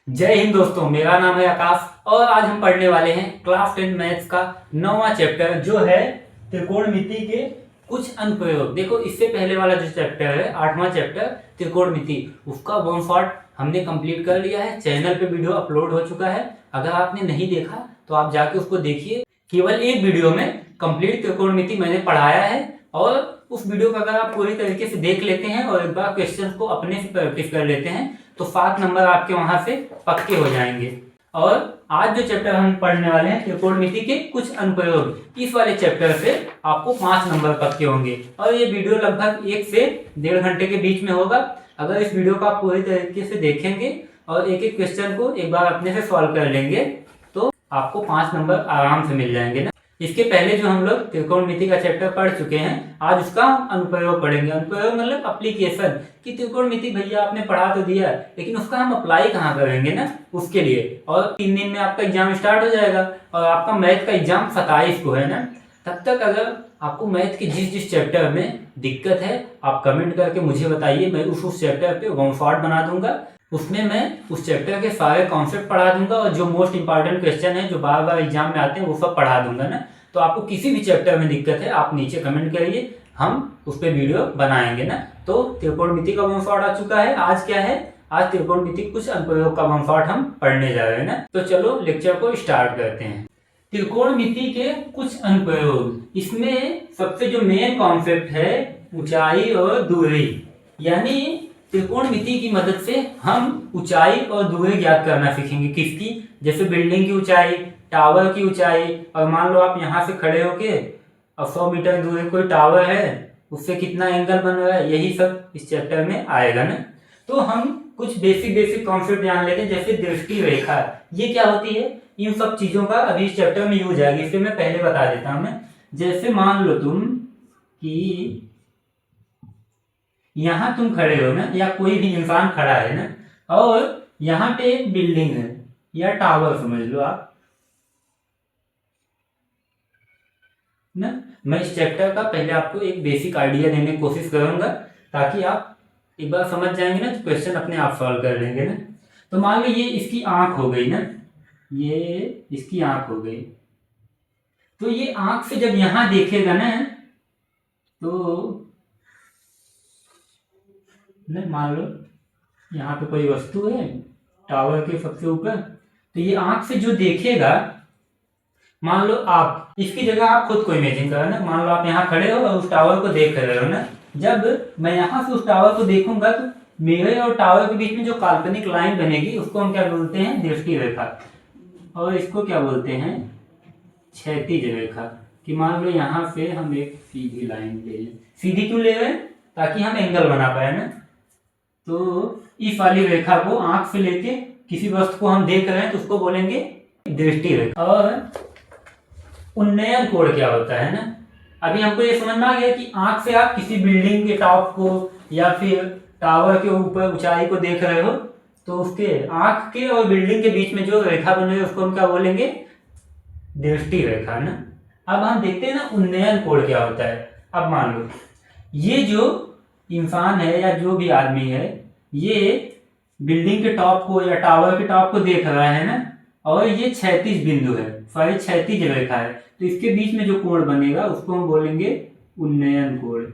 जय हिंद दोस्तों, मेरा नाम है आकाश और आज हम पढ़ने वाले हैं क्लास 10 मैथ्स का 9वां चैप्टर जो है त्रिकोणमिति के कुछ अनुप्रयोग। देखो, इससे पहले वाला जो चैप्टर है 8वां चैप्टर त्रिकोणमिति, उसका वन शॉट हमने कंप्लीट कर लिया है। चैनल पे वीडियो अपलोड हो चुका है। अगर आपने नहीं देखा तो आप जाके उसको देखिए। केवल एक वीडियो में कंप्लीट त्रिकोणमिति मैंने पढ़ाया है और उस वीडियो को अगर आप पूरी तरीके से देख लेते हैं और एक बार क्वेश्चन को अपने से प्रैक्टिस कर लेते हैं तो 7 नंबर आपके वहां से पक्के हो जाएंगे। और आज जो चैप्टर हम पढ़ने वाले हैं त्रिकोणमिति के कुछ अनुप्रयोग, इस वाले चैप्टर से आपको 5 नंबर पक्के होंगे और ये वीडियो लगभग 1 से 1.5 घंटे के बीच में होगा। अगर इस वीडियो को आप पूरी तरीके से देखेंगे और एक एक क्वेश्चन को एक बार अपने से सॉल्व कर लेंगे तो आपको 5 नंबर आराम से मिल जाएंगे ना। इसके पहले जो हम लोग त्रिकोणमिति का चैप्टर पढ़ चुके हैं, आज उसका अनुप्रयोग पढ़ेंगे। अनुप्रयोग मतलब एप्लीकेशन, कि त्रिकोणमिति भैया आपने पढ़ा तो दिया लेकिन उसका हम अप्लाई कहाँ करेंगे ना, उसके लिए। और 3 दिन में आपका एग्जाम स्टार्ट हो जाएगा और आपका मैथ का एग्जाम 27 को है ना। तब तक अगर आपको मैथ के जिस जिस चैप्टर में दिक्कत है आप कमेंट करके मुझे बताइए, मैं उस चैप्टर पे वन शॉट बना दूंगा। उसमें मैं उस चैप्टर के सारे कॉन्सेप्ट पढ़ा दूंगा और जो मोस्ट इंपॉर्टेंट क्वेश्चन है जो बार बार एग्जाम में आते हैं वो सब पढ़ा दूंगा ना। तो आपको किसी भी चैप्टर में दिक्कत है आप नीचे कमेंट करिए, हम उस पर वीडियो बनाएंगे ना। तो त्रिकोणमिति का वन शॉट आ चुका है। आज क्या है, आज त्रिकोणमिति कुछ अनुप्रयोग का वन शॉट हम पढ़ने जा रहे हैं ना। तो चलो लेक्चर को स्टार्ट करते हैं। त्रिकोणमिति के कुछ अनुप्रयोग, इसमें सबसे जो मेन कॉन्सेप्ट है ऊंचाई और दूरी। यानी त्रिकोणमिति की मदद से हम ऊंचाई और दूरी ज्ञात करना सीखेंगे। किसकी? जैसे बिल्डिंग की ऊंचाई, टावर की ऊंचाई। और मान लो आप यहाँ से खड़े होके और 100 मीटर दूरी कोई टावर है, उससे कितना एंगल बन रहा है, यही सब इस चैप्टर में आएगा ना। तो हम कुछ बेसिक कॉन्सेप्ट जान लेते हैं। जैसे दृष्टि रेखा, ये क्या होती है, इन सब चीजों का अभी इस चैप्टर में यूज आएगी, इसलिए मैं पहले बता देता हूं मैं। जैसे मान लो तुम कि यहां तुम खड़े हो ना, या कोई भी इंसान खड़ा है ना, और यहाँ पे एक बिल्डिंग है या टावर समझ लो आप ना। मैं इस चैप्टर का पहले आपको एक बेसिक आइडिया देने की कोशिश करूंगा ताकि आप एक बार समझ जाएंगे ना तो क्वेश्चन अपने आप सॉल्व कर लेंगे ना। तो मान लो ये इसकी आंख हो गई ना, ये इसकी आंख हो गई। तो ये आंख से जब यहां देखेगा ना तो मान लो यहाँ पे कोई वस्तु है टावर के सबसे ऊपर, तो ये आंख से जो देखेगा, मान लो आप इसकी जगह आप खुद को इमेजिन करो ना। मान लो आप यहाँ खड़े हो और उस टावर को देख रहे हो ना। जब मैं यहाँ से उस टावर को देखूंगा तो मेरे और टावर के बीच में जो काल्पनिक लाइन बनेगी उसको हम क्या बोलते हैं, दृष्टि रेखा। और इसको क्या बोलते हैं, क्षैतिज रेखा। कि मान लो यहाँ से हम एक सीधी लाइन ले लें। सीधी क्यों ले रहे हैं, ताकि हम एंगल बना पाए ना। तो इस वाली रेखा को आंख से लेके किसी वस्तु को हम देख रहे हैं तो उसको बोलेंगे दृष्टि रेखा। और उन्नयन कोण क्या होता है ना, अभी हमको ये समझ में आ गया कि आंख से आप किसी बिल्डिंग के टॉप को या फिर टावर के ऊपर ऊंचाई को देख रहे हो तो उसके आंख के और बिल्डिंग के बीच में जो रेखा बन रही है उसको हम क्या बोलेंगे, दृष्टि रेखा ना। अब हम देखते हैं ना उन्नयन कोण क्या होता है। अब मान लो ये जो इंसान है या जो भी आदमी है ये बिल्डिंग के टॉप को या टावर के टॉप को देख रहा है ना, और ये क्षैतिज बिंदु है, सॉरी क्षैतिज रेखा है। तो इसके बीच में जो कोण बनेगा उसको हम बोलेंगे उन्नयन कोण।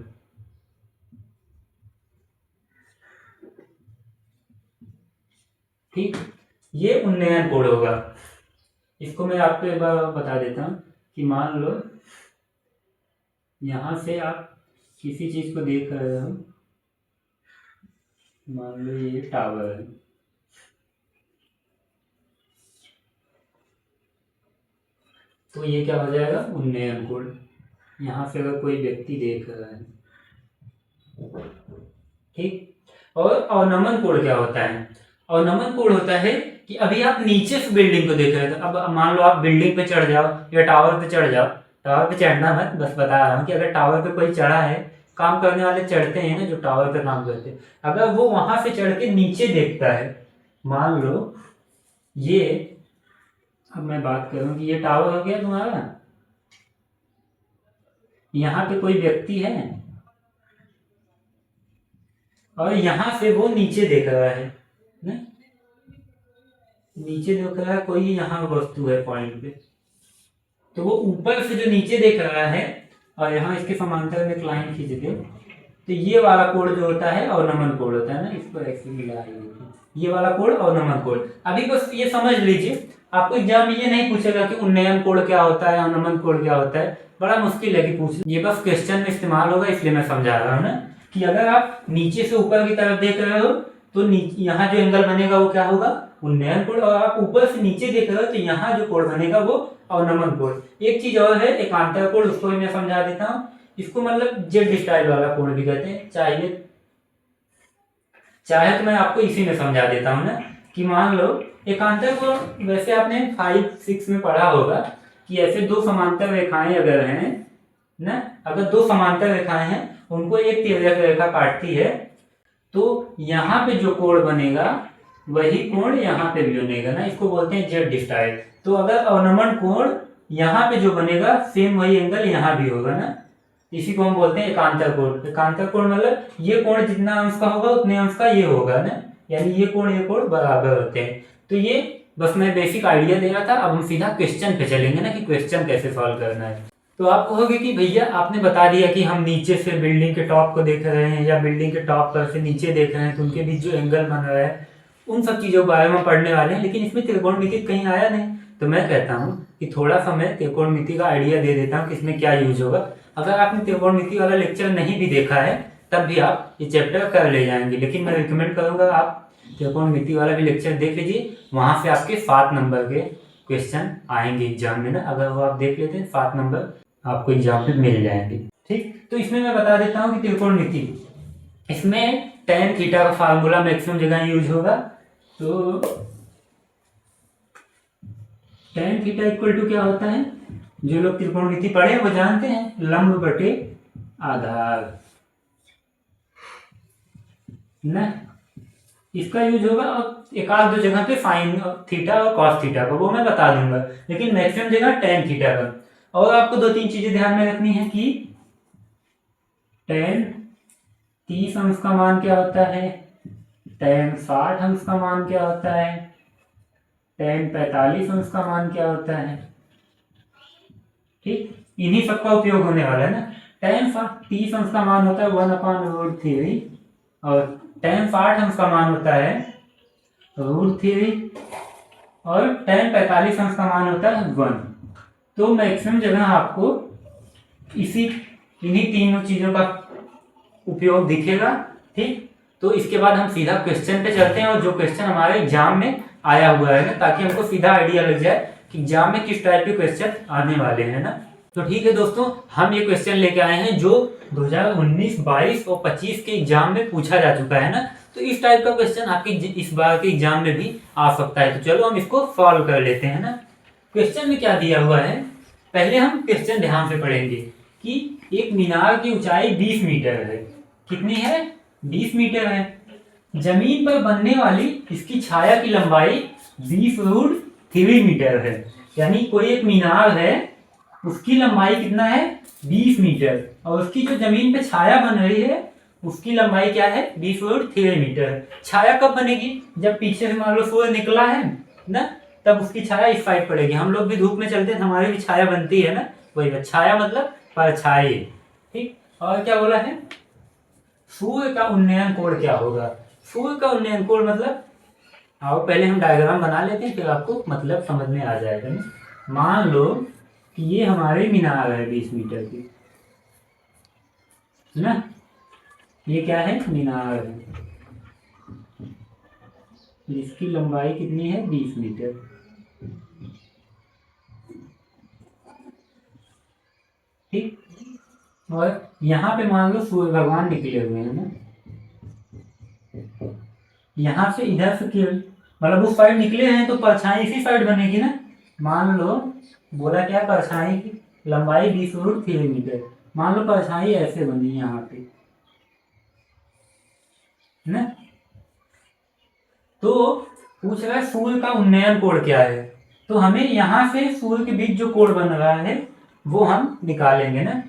ठीक, ये उन्नयन कोण होगा। इसको मैं आपको एक बार बता देता हूं कि मान लो यहां से आप किसी चीज को देख रहे हो, मान लो ये टावर है, तो ये क्या हो जाएगा, उन्नयन कोण। यहां से अगर कोई व्यक्ति देख रहा है, ठीक। और अवनमन कोण क्या होता है, अवनमन कोण होता है कि अभी आप नीचे से बिल्डिंग को देख रहे थे, अब मान लो आप बिल्डिंग पे चढ़ जाओ या टावर पे चढ़ जाओ। टावर पे चढ़ना मत, बस बता रहा हूँ कि अगर टावर पे कोई चढ़ा है, काम करने वाले चढ़ते हैं ना जो टावर पे काम करते हैं, अगर वो वहां से चढ़ के नीचे देखता है, मान लो ये, अब मैं बात करूं कि ये टावर हो गया तुम्हारा, यहाँ पे कोई व्यक्ति है और यहां से वो नीचे देख रहा है ना? नीचे दिख रहा है कोई यहाँ वस्तु है पॉइंट पे, तो वो ऊपर से जो नीचे देख रहा है और यहाँ इसके समांतर में एक लाइन खींच दे, तो ये वाला कोण जो होता है अवनमन कोण होता है ना, इसको ऐसे मिला ये वाला कोण अवनमन कोण। अभी बस ये समझ लीजिए, आपको एग्जाम में ये नहीं पूछेगा कि उन्नयन कोण क्या होता है, अवनमन कोण क्या होता है, बड़ा मुश्किल है कि पूछ, ये बस क्वेश्चन में इस्तेमाल होगा, इसलिए मैं समझा रहा हूँ ना कि अगर आप नीचे से ऊपर की तरफ देख रहे हो तो यहाँ जो एंगल बनेगा वो क्या होगा, उन्नयन कोण, और आप ऊपर से नीचे देख रहे हो तो यहाँ जो कोण बनेगा वो अवनमन कोण। एक चीज और है एकांतर कोण, उसको भी मैं समझा देता हूँ। इसको मतलब जेड स्टाइल वाला कोण भी कहते हैं। चाहे तो मैं आपको इसी में समझा देता हूँ ना कि मान लो एकांतर कोण, वैसे आपने 5-6 में पढ़ा होगा कि ऐसे दो समांतर रेखाएं अगर हैं ना, अगर दो समांतर रेखाएं हैं उनको एक तिर्यक रेखा काटती है तो यहाँ पे जो कोण बनेगा वही कोण यहाँ पे भी बनेगा ना, इसको बोलते हैं जेड स्टाइल। तो अगर अवनमन कोण यहाँ पे जो बनेगा सेम वही एंगल यहाँ भी होगा ना, इसी को हम बोलते हैं एकांतर कोण। एकांतर कोण मतलब ये कोण जितना अंश का होगा उतने अंश का ये होगा ना, यानी ये कोण बराबर होते हैं। तो ये बस मैं बेसिक आइडिया दे रहा था। अब हम सीधा क्वेश्चन पे चलेंगे ना कि क्वेश्चन कैसे सॉल्व करना है। तो आप कहोगे कि भैया आपने बता दिया कि हम नीचे से बिल्डिंग के टॉप को देख रहे हैं या बिल्डिंग के टॉप पर से नीचे देख रहे हैं तो उनके बीच जो एंगल बन रहा है उन सब चीजों के बारे में पढ़ने वाले हैं, लेकिन इसमें त्रिकोणमिति कहीं आया नहीं। तो मैं कहता हूँ कि थोड़ा सा मैं त्रिकोणमिति का आइडिया दे देता हूँ कि इसमें क्या यूज होगा। अगर आपने त्रिकोणमिति वाला लेक्चर नहीं भी देखा है तब भी आप ये चैप्टर कर ले जाएंगे, लेकिन मैं रिकमेंड करूंगा आप त्रिकोणमिति वाला भी लेक्चर देख लीजिए, वहां से आपके 7 नंबर के क्वेश्चन आएंगे एग्जाम में ना। अगर वो आप देख लेते हैं 7 नंबर आपको एग्जाम में मिल जाएंगे। ठीक, तो इसमें मैं बता देता हूँ कि त्रिकोणमिति, इसमें tan थीटा का फार्मूला मैक्सिमम जगह यूज होगा। तो tan थीटा इक्वल टू क्या होता है, जो लोग त्रिकोणमिति पढ़े वो जानते हैं, लंब बटे आधार ना, इसका यूज होगा। और एक आध दो जगह पे साइन थीटा और कॉस थीटा का वो मैं बता दूंगा, लेकिन मैक्सिमम जगह tan थीटा का। और आपको 2-3 चीजें ध्यान में रखनी है कि tan 30 अंश का मान क्या होता है, tan 60 अंश का मान क्या होता है, tan 45 अंश का मान क्या होता है। ठीक, इन्हीं सबका उपयोग होने वाला है ना। tan 30 अंश का मान होता है 1/√3 और tan 60 अंश का मान होता है √3 और tan 45 अंश का मान होता है 1। तो मैक्सिमम जगह आपको इन्हीं तीनों चीजों का उपयोग दिखेगा। ठीक, तो इसके बाद हम सीधा क्वेश्चन पे चलते हैं, और जो क्वेश्चन हमारे एग्जाम में आया हुआ है ना, ताकि हमको सीधा आइडिया लग जाए कि एग्जाम में किस टाइप के क्वेश्चन आने वाले हैं ना। तो ठीक है दोस्तों, हम ये क्वेश्चन लेके आए हैं जो 2019, 22 और 25 के एग्जाम में पूछा जा चुका है ना। तो इस टाइप का क्वेश्चन आपके इस बार के एग्जाम में भी आ सकता है। तो चलो हम इसको सॉल्व कर लेते हैं ना। क्वेश्चन में क्या दिया हुआ है, पहले हम क्वेश्चन ध्यान से पढ़ेंगे कि एक मीनार की ऊंचाई 20 मीटर है। कितनी है, 20 मीटर है। जमीन पर बनने वाली इसकी छाया की लंबाई 20√3 मीटर है। यानी कोई एक मीनार है, उसकी लंबाई कितना है, 20 मीटर, और उसकी जो जमीन पे छाया बन रही है उसकी लंबाई क्या है, 20√3 मीटर। छाया कब बनेगी, जब पीछे से मान लो सूर्य निकला है ना, तब उसकी छाया इस साइड पड़ेगी। हम लोग भी धूप में चलते हैं, हमारी भी छाया बनती है ना, वही छाया मतलब परछाई। ठीक, और क्या बोला है, सूर्य का उन्नयन कोण क्या होगा। सूर्य का उन्नयन कोण मतलब, आओ पहले हम डायग्राम बना लेते हैं, फिर आपको मतलब समझ में आ जाएगा ना। मान लो कि ये हमारी मीनार है 20 मीटर की ना, ये क्या है, मीनार है, जिसकी लंबाई कितनी है, 20 मीटर। ठीक, और यहाँ पे मान लो सूर्य भगवान निकले हुए हैं ना, यहाँ से इधर से मतलब उस साइड निकले हैं तो परछाई इसी साइड बनेगी ना। मान लो बोला क्या, परछाई की लंबाई 20√3 मीटर। मान लो परछाई ऐसे बनी यहाँ पे ना, तो पूछ रहा है सूर्य का उन्नयन कोण क्या है। तो हमें यहाँ से सूर्य के बीच जो कोण बन रहा है वो हम निकालेंगे ना।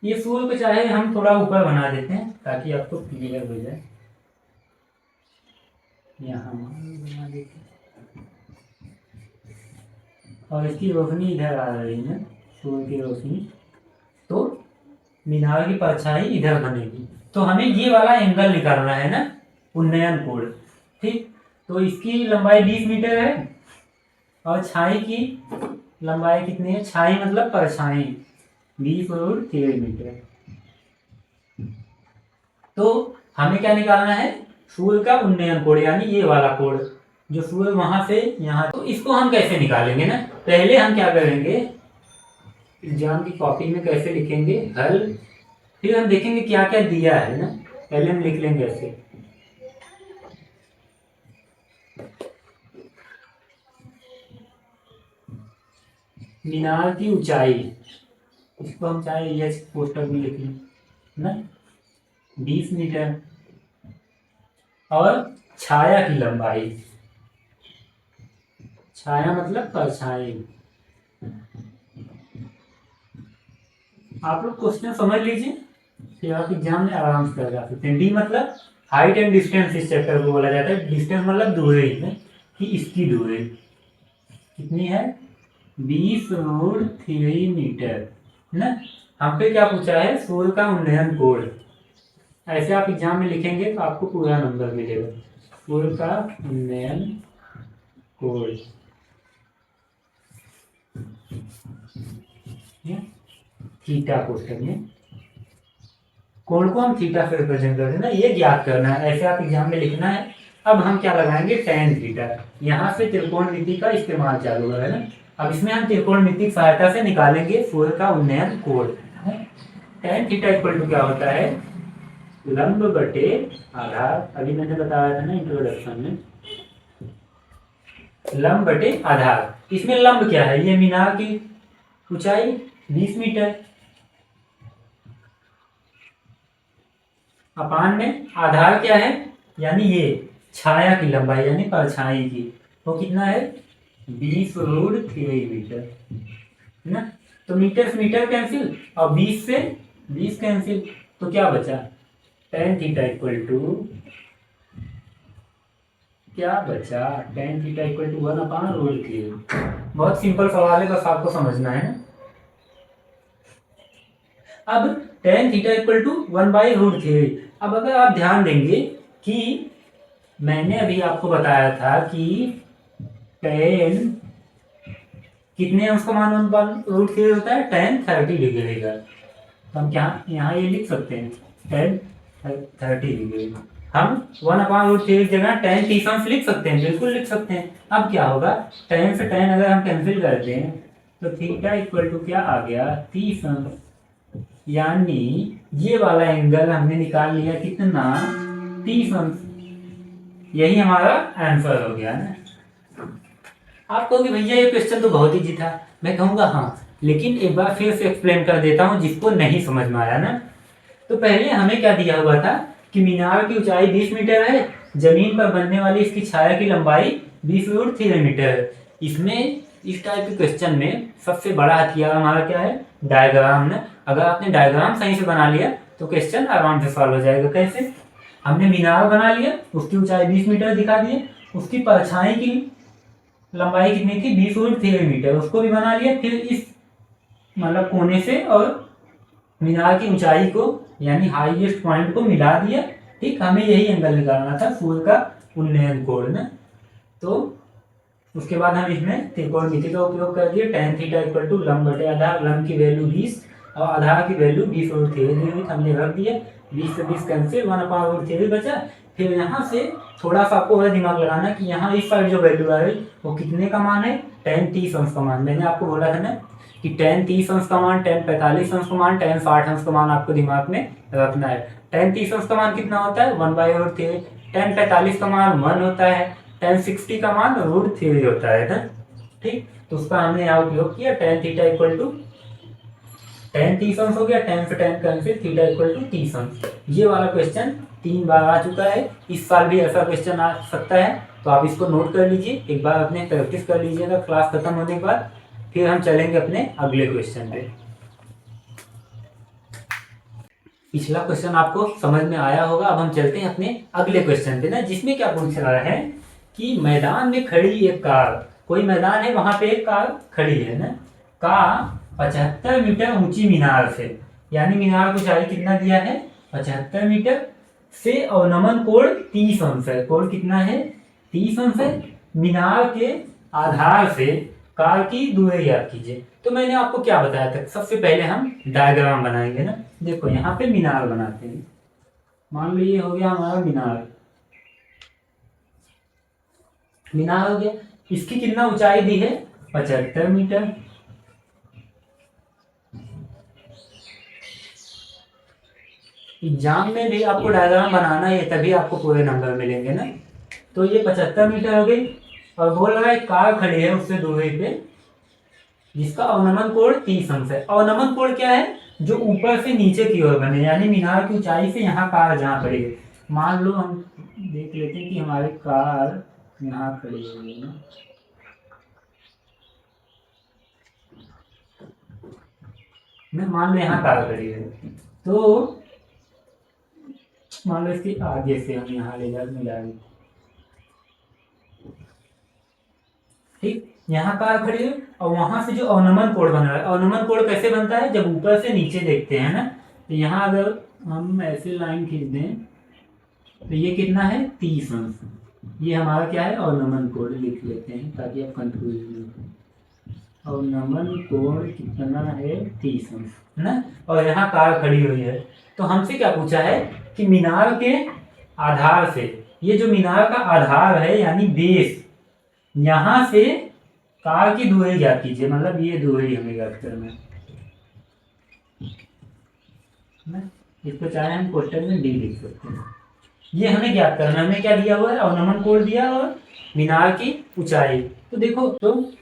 ये सूर्य को चाहे हम थोड़ा ऊपर बना देते हैं ताकि आपको क्लियर हो जाए। यहाँ बना देते हैं, और इसकी रोशनी इधर आ रही है, सूर्य की रोशनी, तो मीनार की परछाई इधर बनेगी। तो हमें ये वाला एंगल निकालना है ना, उन्नयन कोण। ठीक, तो इसकी लंबाई 20 मीटर है और छाई की लंबाई कितनी है, छाई मतलब परछाई 20√3 मीटर। तो हमें क्या निकालना है, सूर्य का उन्नयन कोण, यानी ये वाला कोण जो सूर्य वहां से यहाँ। तो इसको हम कैसे निकालेंगे ना, पहले हम क्या करेंगे, एग्जाम की कॉपी में कैसे लिखेंगे हल, फिर हम देखेंगे क्या क्या दिया है ना, पहले हम लिख लेंगे ऐसे। मीनार की ऊंचाई, इसको हम चाहे ये पोस्टर में लिख लें ना, 20 मीटर, और छाया की लंबाई, छाया मतलब परछाई। आप लोग क्वेश्चन समझ लीजिए, फिर आप एग्जाम में आराम से कर सकते हैं। डी मतलब हाइट एंड डिस्टेंस, इस चैप्टर को बोला जाता है। डिस्टेंस मतलब दूरी में, कि इसकी दूरी कितनी है, 20√3 मीटर ना। हमसे क्या पूछा है, सूर्य का उन्नयन कोण। ऐसे आप एग्जाम में लिखेंगे तो आपको पूरा नंबर मिलेगा। सूर्य का उन्नयन कोण, थीटा क्वेश्चन में कोण को हम थीटा से रिप्रेजेंट करते हैं ना, ये ज्ञात करना है, ऐसे आप एग्जाम में लिखना है। अब हम क्या लगाएंगे, tan थीटा। यहाँ से त्रिकोणमिति का इस्तेमाल चालू है ना। अब इसमें हम त्रिकोणमिति की सहायता से निकालेंगे सूर्य का उन्नयन कोण। tan थीटा इक्वल टू क्या होता है, लंब बटे आधार। अभी मैंने बताया था ना इंट्रोडक्शन में, लंब बटे आधार। इसमें लंब क्या है, ये मीनार की ऊंचाई 20 मीटर, अपान में आधार क्या है, यानी ये छाया की लंबाई यानी परछाई की, वो कितना है, 20√3 मीटर है ना। तो मीटर से मीटर कैंसिल और 20 से 20 कैंसिल, तो क्या बचा, tan थीटा इक्वल टू क्या बचा, tan थीटा इक्वल टू 1/√3। बहुत सिंपल सवाल है, बस आपको समझना है ना। अब tan थीटा इक्वल टू 1/√3। अब अगर आप ध्यान देंगे कि मैंने अभी आपको बताया था कि tan कितने अंश का मान 1/√3 होता है, tan 30 डिग्री का। तो हम क्या यहाँ ये लिख सकते हैं, tan 30 डिग्री। हम 1/√3 की जगह tan 30 अंश लिख सकते हैं, बिल्कुल लिख सकते हैं। अब क्या होगा, tan से tan अगर हम कैंसिल करते हैं तो थीटा इक्वल टू क्या आ गया, 30 अंश। यानी ये वाला एंगल हमने निकाल लिया कितना, 30 अंश। यही हमारा आंसर हो गया ना। आप कहोगे भैया ये क्वेश्चन तो बहुत ईजी था, मैं कहूँगा हाँ, लेकिन एक बार फिर से एक्सप्लेन कर देता हूँ जिसको नहीं समझ में आया ना। तो पहले हमें क्या दिया हुआ था कि मीनार की ऊंचाई 20 मीटर है, जमीन पर बनने वाली इसकी छाया की लंबाई 20√3 मीटर है। इसमें इस टाइप के क्वेश्चन में सबसे बड़ा हथियार हमारा क्या है, डायग्राम ना। अगर आपने डायग्राम सही से बना लिया तो क्वेश्चन आराम से सॉल्व हो जाएगा। कैसे, हमने मीनार बना लिया, उसकी ऊंचाई 20 मीटर दिखा दिए, उसकी परछाई की लंबाई कितनी थी, 20√3 मीटर, उसको भी बना लिया। फिर इस मतलब कोने से और मीनार की ऊंचाई को यानी हाईएस्ट पॉइंट को मिला दिया। ठीक, हमें यही एंगल निकालना था, सूर्य का उन्नयन कोण ना। तो उसके बाद हम इसमें त्रिकोणमिति का उपयोग कर दिए। tan थीटा इक्वल टू लंब बटे आधार, लंब की वैल्यू 20 और आधार की वैल्यू 20√3 हमने रख दिया। 20 से 20 कैंसिल, 1/√3 बचा। फिर यहाँ से थोड़ा सा आपको और दिमाग लगाना कि यहाँ इस साइड जो वैल्यू आ रही वो कितने का मान है, tan 30 अंश का मान। मैंने आपको बोला था ना कि tan 30 अंश का मान, tan 45 अंश का मान, tan 60 अंश का मान आपको दिमाग में रखना है। tan 30 अंश का मान कितना होता है, 1/√3। tan 45 का मान 1 होता है। tan 60 का मान √3 होता है ना। ठीक, तो उसका हमने यहाँ उपयोग किया। tan theta equal to tan 30 अंश हो गया, tan से tan cancel, theta equal to 30 अंश। ये वाला क्वेश्चन 3 बार आ चुका है, इस साल भी ऐसा क्वेश्चन आ सकता है। तो आप इसको नोट कर लीजिए, एक बार अपने प्रैक्टिस कर लीजिएगा क्लास खत्म होने के बाद। फिर हम चलेंगे अपने अगले क्वेश्चन पे। पिछला क्वेश्चन आपको समझ में आया होगा। अब हम चलते हैं अपने अगले क्वेश्चन पे ना, जिसमें क्या पूछ रहा है कि मैदान में खड़ी एक कार कोई मैदान है, वहां पे एक कार खड़ी है ना, कार 75 मीटर ऊंची मीनार से, यानी मीनार की ऊंचाई कितना दिया है 75 मीटर से, अवनमन कोण 30 अंश है। कोण कितना है 30 अंश है। मीनार के आधार से कार की दूरी ज्ञात कीजिए। तो मैंने आपको क्या बताया था, सबसे पहले हम डायग्राम बनाएंगे ना। देखो यहाँ पे मीनार बनाते हैं, मान लो ये हो गया हमारा मीनार, मीनार हो गया। इसकी कितना ऊंचाई दी है 75 मीटर। एग्जाम में भी आपको डायग्राम बनाना है, तभी आपको पूरे नंबर मिलेंगे ना। तो ये 75 मीटर हो गई, और बोल रहा है कार खड़ी है उससे दूरी पे, जिसका अवनमन कोण 30 अंश है। अवनमन कोण क्या है, जो ऊपर से नीचे की ओर बने, यानी मीनार की ऊंचाई से यहाँ कार जहाँ खड़ी है। मान लो हम देख लेते हैं कि हमारी कार यहाँ खड़ी हुई है, मान लो यहाँ कार खड़ी है, तो मान लो इसके आगे से हम यहाँ ले जाकर मिलाएंगे, ठीक। यहाँ कार खड़ी है, और वहां से जो अवनमन कोण बन रहा है, अवनमन कोण कैसे बनता है, जब ऊपर से नीचे देखते हैं ना, तो यहाँ अगर हम ऐसे लाइन खींच दें तो ये कितना है 30 अंश। ये हमारा क्या है अवनमन कोण, लिख लेते हैं ताकि आप कंफ्यूज नहीं हो। अवनमन कोण कितना है 30 अंश ना, और यहाँ कार खड़ी हुई है। तो हमसे क्या पूछा है कि मीनार के आधार से, ये जो मीनार का आधार है यानी बेस, यहां से कार की दूरी ज्ञात कीजिए, मतलब ये दूरी हमें ज्ञात करना है। इसको चाहे हम क्वेश्चन में डी लिख सकते हैं। ये हमें ज्ञात करना है, हमें क्या दिया हुआ है अवनमन कोण दिया और मीनार की ऊंचाई। तो देखो, तो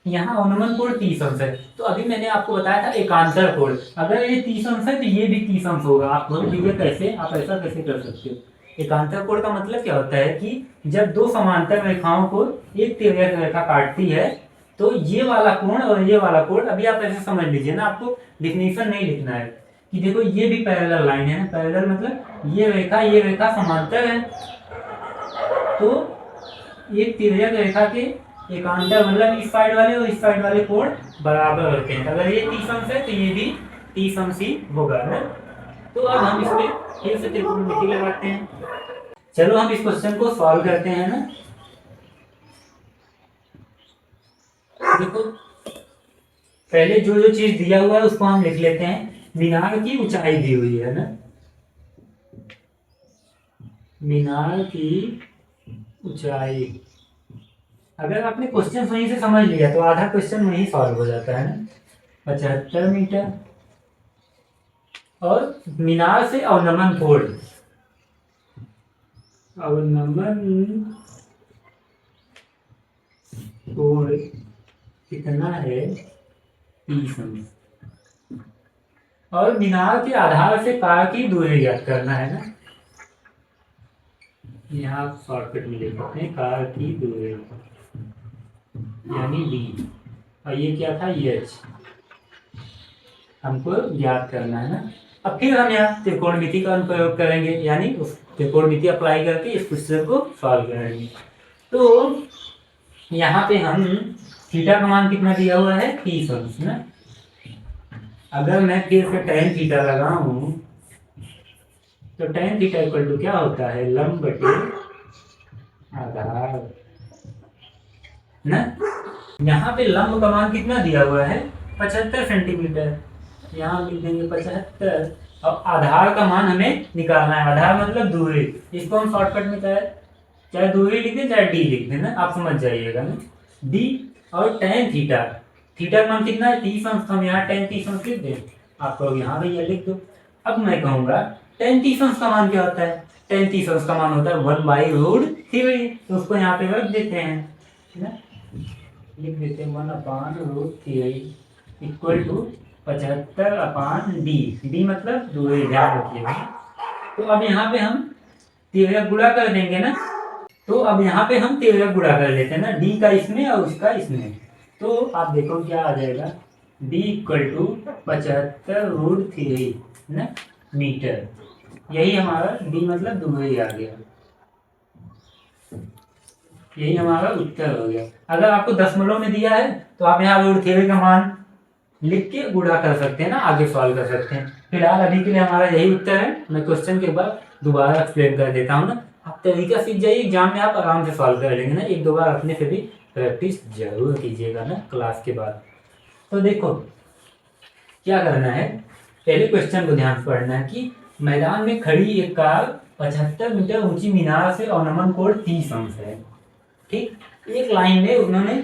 यहाँ अवनमन कोण 30 अंश है, तो अभी मैंने आपको बताया था एकांतर कोण, अगर ये 30 अंश है तो ये भी 30 अंश होगा। आप बोल दीजिए कैसे, आप ऐसा कैसे कर सकते हो। एकांतर कोण का मतलब क्या होता है कि जब दो समांतर रेखाओं को एक तिर्यक रेखा काटती है, तो ये वाला कोण और ये वाला कोण, अभी आप ऐसे समझ लीजिए ना, आपको डिफिनेशन नहीं लिखना है कि देखो ये भी पैरेलल लाइन है ना, पैरेलल मतलब ये रेखा समांतर है, तो एक तिर्यक रेखा के एकांतर मतलब इस साइड वाले और इस साइड वाले कोण बराबर होते हैं। अगर ये 30 अंश है तो ये भी 30 अंश ही होगा ना। तो अब हम इसमें फिर से त्रिकोणमिति लगाते हैं। चलो हम इस क्वेश्चन को सॉल्व करते हैं ना। देखो पहले जो जो चीज दिया हुआ है उसको हम लिख लेते हैं। मीनार की ऊंचाई दी हुई है ना, मीनार की ऊंचाई। अगर आपने क्वेश्चन सही से समझ लिया तो आधा क्वेश्चन वही सॉल्व हो जाता है ना। 75 मीटर, और मीनार से अवनमन कोण, अवनमन कोण कितना है 30 अंश, और मीनार के आधार से कार की दूरी ज्ञात करना है ना। यहाँ शॉर्टकट में लिख सकते हैं कार की दूरी यानी डी, और ये क्या था एच, हमको ज्ञात करना है ना। अब फिर हम यहाँ त्रिकोणमिति का अनुप्रयोग करेंगे, यानी उस त्रिकोणमिति अप्लाई करके इस क्वेश्चन को सॉल्व करेंगे। तो यहाँ पे हम थीटा का मान कितना दिया हुआ है 30 अंश ना। अगर मैं फिर से tan थीटा लगाऊं तो tan थीटा इक्वल टू क्या होता है, लंब बटे आधार ना। यहाँ पे लंब का मान कितना दिया हुआ है 75 सेंटीमीटर, यहाँ लिख देंगे 75, और आधार का मान हमें निकालना है। आधार मतलब दूरी, इसको हम शॉर्टकट में चाहे दूरी लिख दें चाहे डी लिख दें ना, आप समझ जाइएगा ना। डी और tan थीटा, थीटा का मान कितना है 30 अंश, हम यहाँ tan 30 अंश लिख दें, आप लोग यहाँ भैया लिख दो। अब मैं कहूँगा tan 30 अंश का मान क्या होता है, tan 30 अंश का मान होता है 1/√3, तो उसको यहाँ पे रख देते हैं ना, लिख देते हैं 1/√3 इक्वल टू 75/d, डी मतलब दूरी, ध्यान रखिएगा। तो अब यहाँ पे हम तिर्यक गुणा कर देंगे ना, तो अब यहाँ पे हम तिर्यक गुणा कर लेते हैं ना, डी का इसमें और उसका इसमें। तो आप देखो क्या आ जाएगा, d इक्वल टू 75√3 ना मीटर, यही हमारा d मतलब दूरी आ गया। यही हमारा उत्तर हो गया। अगर आपको दशमलव में दिया है तो आप यहाँ रूट 3 का मान लिख के गुणा कर सकते हैं ना, आगे सॉल्व कर सकते हैं। फिलहाल अभी के लिए हमारा यही उत्तर है। मैं क्वेश्चन के बाद दोबारा एक्सप्लेन कर देता हूँ ना, आप तरीका सीख जाइए, एग्जाम में आप आराम से सॉल्व कर लेंगे ना। एक दो बार अपने से भी प्रैक्टिस जरूर कीजिएगा ना क्लास के बाद। तो देखो क्या करना है, पहले क्वेश्चन को ध्यान से पढ़ना है कि मैदान में खड़ी एक कार 75 मीटर ऊंची मीनार से अवनमन कोण 30 अंश है। ठीक, एक लाइन में उन्होंने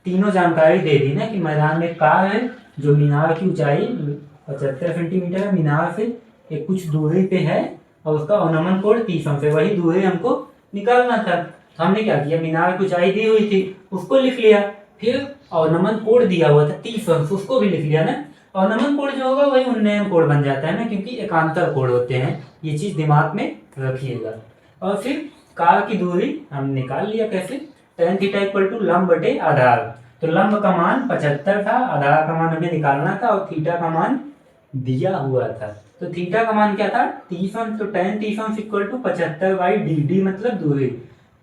तीनों जानकारी दे दी ना कि मैदान में कार है जो मीनार की ऊंचाई 75 सेंटीमीटर है, मीनार से एक कुछ दूरी पे है और उसका अवनमन कोण 30 अंश है। वही दूरी हमको निकालना था। तो हमने क्या किया, मीनार की ऊंचाई दी हुई थी उसको लिख लिया, फिर अवनमन कोण दिया हुआ था 30 अंश उसको भी लिख लिया ना। अवनमन कोण जो होगा वही उन्नयन कोण बन जाता है ना, क्योंकि एकांतर कोण होते हैं। ये चीज दिमाग में रखिएगा। और फिर कार की दूरी हम निकाल लिया कैसे, tan थीटा इक्वल टू लंब बटे आधार। तो लंब का मान 75 था, आधार का मान हमें निकालना था और थीटा का मान दिया हुआ था। तो थीटा का मान क्या था 30 अंश, तो tan 30 अंश इक्वल टू 75/d, d मतलब दूरी।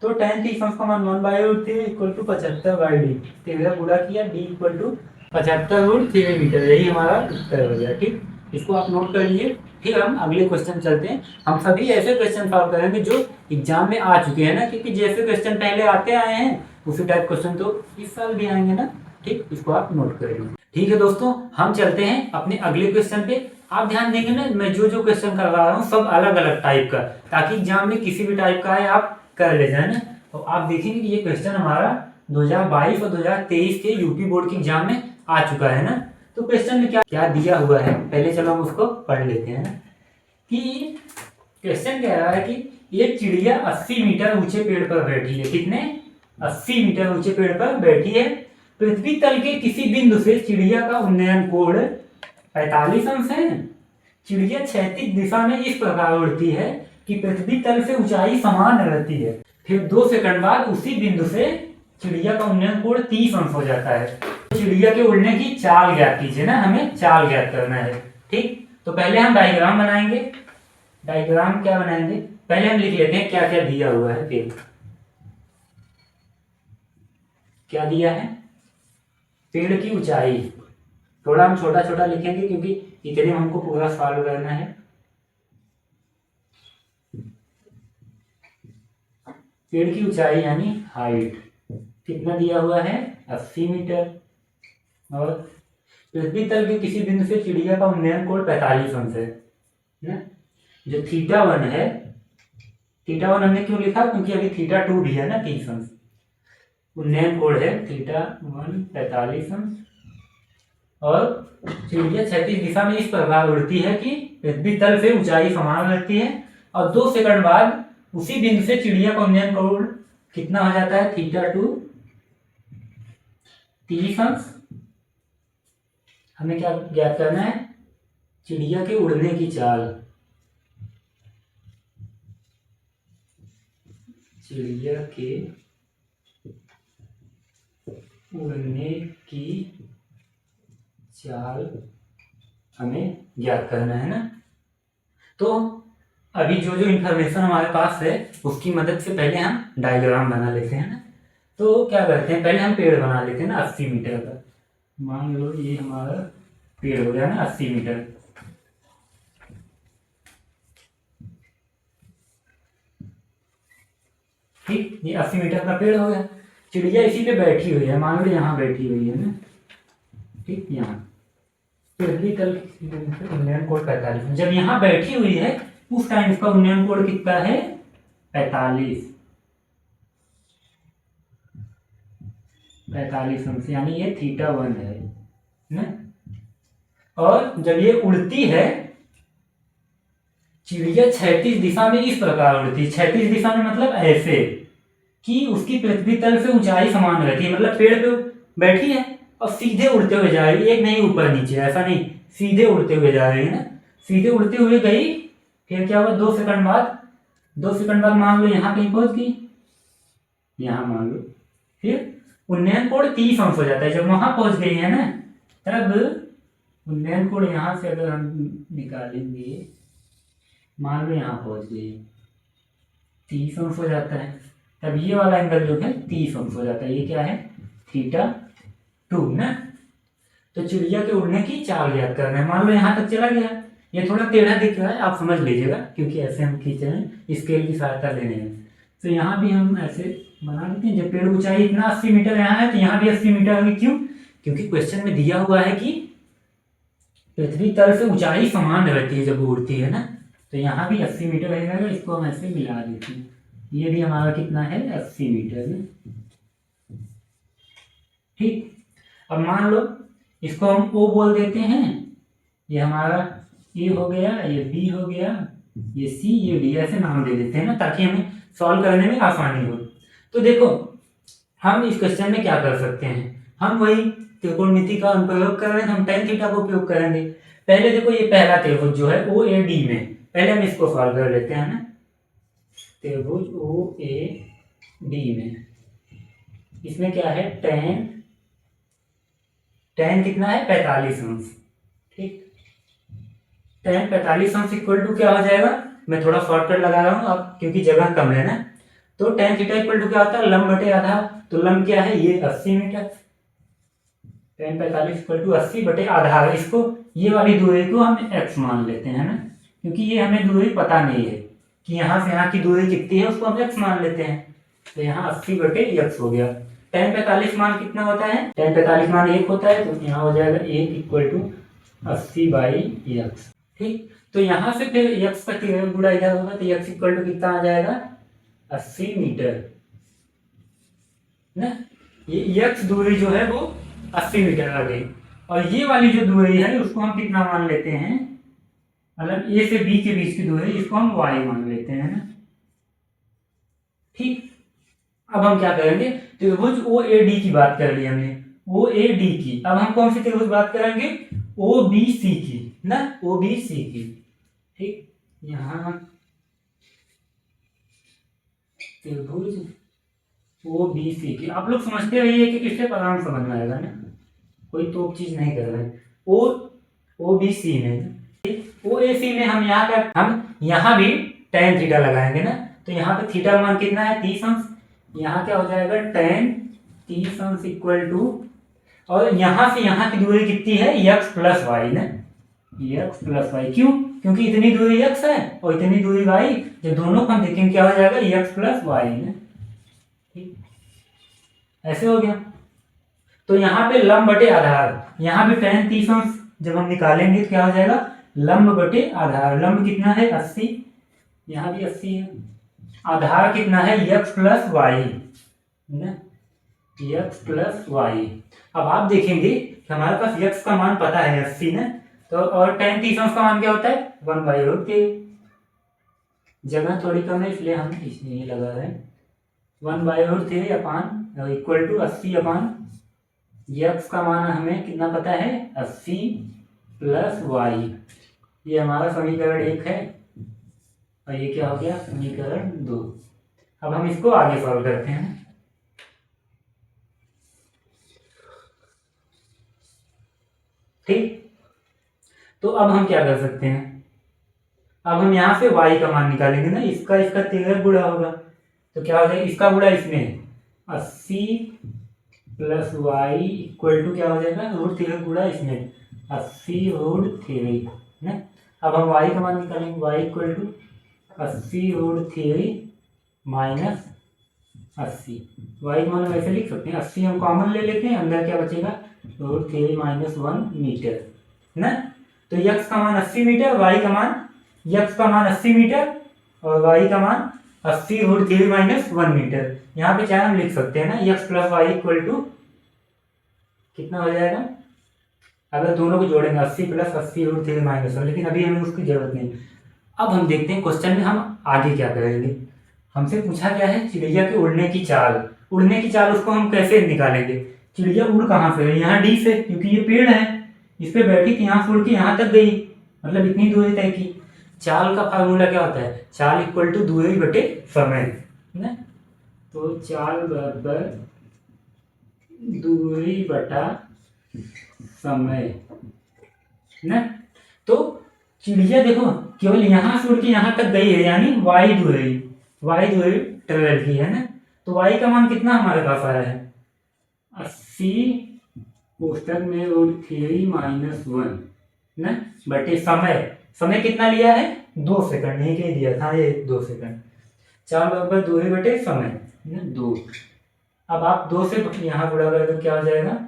तो tan 30 अंश का मान 1/√3 इक्वल टू 75/d, तेरह गुणा किया, d इक्वल टू 75√3 मीटर। यही हमारा उत्तर हो गया। ठीक, इसको आप नोट कर लीजिए। फिर हम अगले क्वेश्चन चलते हैं। हम सभी ऐसे क्वेश्चन सॉल्व करेंगे जो एग्जाम में आ चुके हैं ना, क्योंकि जैसे क्वेश्चन पहले आते आए हैं उसी टाइप क्वेश्चन तो इस साल भी आएंगे ना। ठीक, इसको आप नोट करेंगे। ठीक है दोस्तों, हम चलते हैं अपने अगले क्वेश्चन पे। आप ध्यान देंगे ना, मैं जो जो क्वेश्चन कर रहा हूँ सब अलग अलग टाइप का, ताकि एग्जाम में किसी भी टाइप का है आप कर ले जाए ना। तो आप देखेंगे कि ये क्वेश्चन हमारा 2022 और 2023 के यूपी बोर्ड के एग्जाम में आ चुका है ना। तो क्वेश्चन में क्या क्या दिया हुआ है, पहले चलो हम उसको पढ़ लेते हैं ना। कि क्वेश्चन कह रहा है कि एक चिड़िया 80 मीटर ऊंचे पेड़ पर बैठी है। कितने, 80 मीटर ऊंचे पेड़ पर बैठी है। पृथ्वी तल के किसी बिंदु से चिड़िया का उन्नयन कोण 45 अंश है। चिड़िया क्षैतिज दिशा में इस प्रकार उड़ती है कि पृथ्वी तल से ऊंचाई समान रहती है। फिर 2 सेकंड बाद उसी बिंदु से चिड़िया का उन्नयन कोण 30 अंश हो जाता है। चिड़िया के उड़ने की चाल ज्ञात कीजिए ना, हमें चाल ज्ञात करना है। ठीक, तो पहले हम डायग्राम बनाएंगे। डायग्राम क्या बनाएंगे, पहले हम लिख लेते हैं क्या क्या दिया हुआ है। फिर क्या दिया है, पेड़ की ऊंचाई। थोड़ा हम छोटा छोटा लिखेंगे क्योंकि इतने में हमको पूरा सॉल्व करना है। पेड़ की ऊंचाई यानी हाइट कितना दिया हुआ है, 80 मीटर। और पृथ्वी तल के किसी बिंदु से चिड़िया का उन्नयन कोण 45 अंश है ना। जो थीटा 1 है, थीटा 1 हमने क्यों लिखा, क्योंकि अभी थीटा 2 भी है ना 30 अंश। उन्नयन कोण है थीटा 1 45 अंश। और चिड़िया क्षैतिज दिशा में इस प्रकार उड़ती है कि पृथ्वी तल से ऊंचाई समान रहती है। और 2 सेकंड बाद उसी बिंदु से चिड़िया का उन्नयन कोण कितना हो जाता है, थीटा 2 30 अंश। हमें क्या ज्ञात करना है, चिड़िया के उड़ने की चाल। चिड़िया के उड़ने की चाल हमें ज्ञात करना है ना। तो अभी जो जो इंफॉर्मेशन हमारे पास है उसकी मदद से पहले हम डायग्राम बना लेते हैं ना। तो क्या करते हैं, पहले हम पेड़ बना लेते हैं ना 80 मीटर का। मान लो ये हमारा पेड़ हो गया ना 80 मीटर। ठीक, ये 80 मीटर का पेड़ हो गया। चिड़िया इसी पे बैठी हुई है, मान लो यहाँ बैठी हुई है ना। ठीक, यहाँ पृथ्वी तल उन्नयन कोण 45। जब यहाँ बैठी हुई है उस टाइम इसका उन्नयन कोण कितना है, 45 अंश, यानी ये थीटा 1 है ना। और जब ये उड़ती है, चिड़िया क्षैतिज दिशा में इस प्रकार उड़ती है। क्षैतिज दिशा में मतलब ऐसे कि उसकी पृथ्वी तल से ऊंचाई समान रहती है। मतलब पेड़ पे बैठी है और सीधे उड़ते हुए जा रही है, एक नहीं ऊपर नीचे, ऐसा नहीं, सीधे उड़ते हुए जा रही है ना। सीधे उड़ते हुए गई, फिर क्या हुआ, 2 सेकंड बाद, 2 सेकंड बाद मान लो यहाँ कहीं पहुंच गई, यहाँ मान लो, फिर उन्नयन कोण 30 अंश हो जाता है। जब वहां पहुंच गई है ना, तब उन्नयन कोण यहां से अगर हम निकालेंगे, मान लो यहाँ पहुंच गई, 30 अंश हो जाता है। तब ये वाला एंगल जो है 30 अंश हो जाता है। ये क्या है, θ2 ना। तो चिड़िया के उड़ने की चाल ज्ञात करना है। मान लो यहाँ तक चला गया, ये थोड़ा टेढ़ा दिख रहा है, आप समझ लीजिएगा, क्योंकि ऐसे हम खींच रहे हैं, स्केल की सहायता लेने हैं। तो यहाँ भी हम ऐसे बना लेते हैं। जब पेड़ ऊंचाई इतना 80 मीटर यहाँ है, तो यहाँ भी 80 मीटर होगी। क्यों? क्योंकि क्वेश्चन में दिया हुआ है कि पृथ्वी तल से ऊंचाई समान रहती है जब वो उड़ती है ना। तो यहाँ भी 80 मीटर रहेगा। इसको हम ऐसे मिला देते हैं। ये भी हमारा कितना है, 80 मीटर में। ठीक, अब मान लो इसको हम O बोल देते हैं। ये हमारा A हो गया, ये B हो गया, ये C, ये D, ऐसे नाम दे देते हैं ना, ताकि हमें सॉल्व करने में आसानी हो। तो देखो हम इस क्वेश्चन में क्या कर सकते हैं, हम वही त्रिकोणमिति का अनुप्रयोग कर रहे हैं, हम tan थीटा का उपयोग करेंगे। पहले देखो ये पहला त्रिभुज जो है OAD में, पहले हम इसको सॉल्व कर लेते हैं ना। त्रिभुज OAD में इसमें क्या है, tan कितना है, 45 अंश। ठीक, tan 45 अंश इक्वल टू क्या हो जाएगा, मैं थोड़ा शॉर्टकट लगा रहा हूँ अब क्योंकि जगह कम है ना। तो tan थीटा इक्वल टू क्या होता है, लंब बटे आधार। तो लंब क्या है, ये 80 मीटर। tan 45 इक्वल टू 80 बटे आधार। इसको, ये वाली दूरी को हम x मान लेते हैं ना, क्योंकि ये हमें दूरी पता नहीं है कि यहाँ से यहाँ की दूरी कितनी है, उसको हम x मान लेते हैं। तो यहाँ 80 बटे x हो गया। tan 45 मान कितना होता है, tan 45 मान 1 होता है। तो यहाँ हो जाएगा 1 इक्वल टू 80/x। ठीक, तो यहाँ से फिर x का गुणा इधर होगा, तो x इक्वल टू कितना आ जाएगा, 80 मीटर ना। ये x दूरी जो है वो 80 मीटर आ गई। और ये वाली जो दूरी है उसको हम कितना मान लेते हैं, मतलब A से B के बीच की दूरी, इसको हम y मान लेते हैं ना। ठीक, अब हम क्या करेंगे, त्रिभुज OAD की बात कर ली हमने, OAD की। अब हम कौन सी त्रिभुज बात करेंगे, OBC की ना, OBC की। ठीक, यहाँ त्रिभुज OBC की। आप लोग समझते रहिए कि किससे आराम समझ में आएगा ना, कोई तो चीज नहीं कर रहे हैं। OBC में, OAC में हम यहाँ भी tan थीटा लगाएंगे ना। तो यहाँ पे थीटा मान कितना है, 30 अंश। यहाँ क्या हो जाएगा, tan 30 अंश इक्वल टू, और यहाँ से यहाँ की दूरी कितनी है, x प्लस वाई ना, x प्लस वाई। क्यों? क्योंकि इतनी दूरी x है और इतनी दूरी y, जब दोनों को हम देखेंगे क्या हो जाएगा, x प्लस वाई ना। ठीक, ऐसे हो गया। तो यहाँ पे लंब बटे आधार, यहाँ भी tan 30 अंश जब हम निकालेंगे तो क्या हो जाएगा, लंब बटे आधार। लंब कितना है, 80, यहाँ भी 80 है। आधार कितना है, x प्लस वाई ना, x प्लस वाई। अब आप देखेंगे कि हमारे पास x का मान पता है 80 ना, तो और tan 30 अंश का मान क्या होता है, 1/√3। जगह थोड़ी कम है इसलिए हम इसमें ये लगा रहे हैं, 1/√3 अपान इक्वल टू 80 अपान, x का मान हमें कितना पता है, 80 प्लस वाई। ये हमारा समीकरण 1 है और ये क्या हो गया, समीकरण 2। अब हम इसको आगे सॉल्व करते हैं। ठीक, तो अब हम क्या कर सकते हैं, अब हम यहाँ से y का मान निकालेंगे ना, इसका तिहरा गुणा होगा। तो क्या हो जाएगा, इसका गुणा इसमें 80 प्लस वाई इक्वल टू क्या हो जाएगा, √3 गुणा इसमें 80√3 ना। अब हम y का मान निकालेंगे, y equal to 80√3 minus 80। y का मान हम ऐसे लिख सकते हैं, 80 हम कॉमन ले लेते हैं, अंदर क्या बचेगा, √3 माइनस 1 मीटर ना। तो x का मान 80 मीटर, y का मान, x का मान 80 मीटर और y का मान 80√3 माइनस 1 मीटर। यहाँ पे चाहे हम लिख सकते हैं ना, x plus Y equal to कितना हो जाएगा, अगर दोनों को जोड़ेंगे 80 प्लस 80√3 माइनस 1, लेकिन अभी हमें उसकी जरूरत नहीं। अब हम देखते हैं क्वेश्चन में हम आगे क्या करेंगे। हमसे पूछा गया है चिड़िया के उड़ने की चाल, उड़ने की चाल उसको हम कैसे निकालेंगे। चिड़िया उड़ कहाँ से है, यहाँ डी से, क्योंकि ये पेड़ है, इस पे बैठी थी, यहाँ से उड़ के यहाँ तक गई, मतलब इतनी दूरी तय की। चाल का फार्मूला क्या होता है, चाल इक्वल टू दूरी बटे समय ना। तो चाल बराबर दूरी बटा समय ना। तो चिड़िया देखो केवल यहाँ से उड़ के यहाँ तक गई है, यानी वाई दूरी ट्रेवल की है ना। तो y का मान कितना हमारे पास आया है 80 कोष्टक में रूट 3 माइनस 1 ना, बटे समय कितना लिया है 2 सेकंड, नहीं के दिया था ये 2 सेकंड, 4 बराबर 2 ही बटे समय ना 2। अब आप 2 से यहाँ गुणा करें तो क्या हो जाएगा,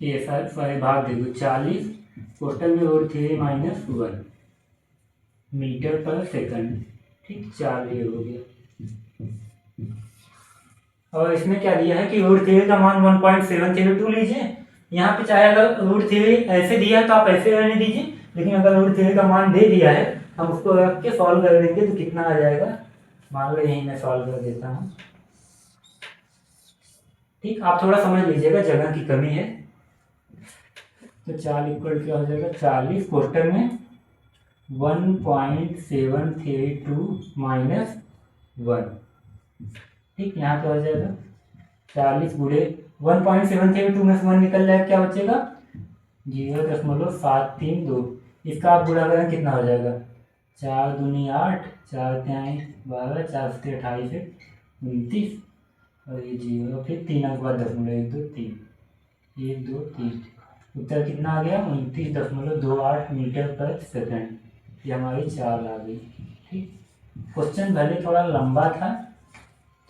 ये सारे भाग दे दो, 40 कोष्टक में रूट 3 माइनस 1 मीटर पर सेकंड, ठीक 40 हो गया। और इसमें क्या दिया है कि रूट 3 का मान 1.702 लीजिए। यहाँ पे चाहे अगर रूट 3 ऐसे दिया है तो आप ऐसे रहने दीजिए, लेकिन अगर रूट 3 का मान दे दिया है हम उसको रख के सॉल्व कर देंगे तो कितना आ जाएगा, मान लो यही मैं सॉल्व कर देता हूँ। ठीक, आप थोड़ा समझ लीजिएगा, जगह की कमी है। तो 4 इक्वल क्या हो जाएगा 40 कोष्टक में 1.732 माइनस 1, ठीक यहाँ क्या हो जाएगा 40 गुणे 1.732 में से 1 निकल जाएगा, क्या बचेगा 0.732। इसका आप गुणा करें कितना हो जाएगा 4 दूनी 8, 4 तिहाई 12, 4 से 28 है 29, और ये 0 फिर 3 के बाद 1 2 3 1 2 3, उत्तर कितना आ गया 29.28 मीटर पर सेकंड, ये हमारी चाल आ गई। ठीक, क्वेश्चन भले थोड़ा लंबा था,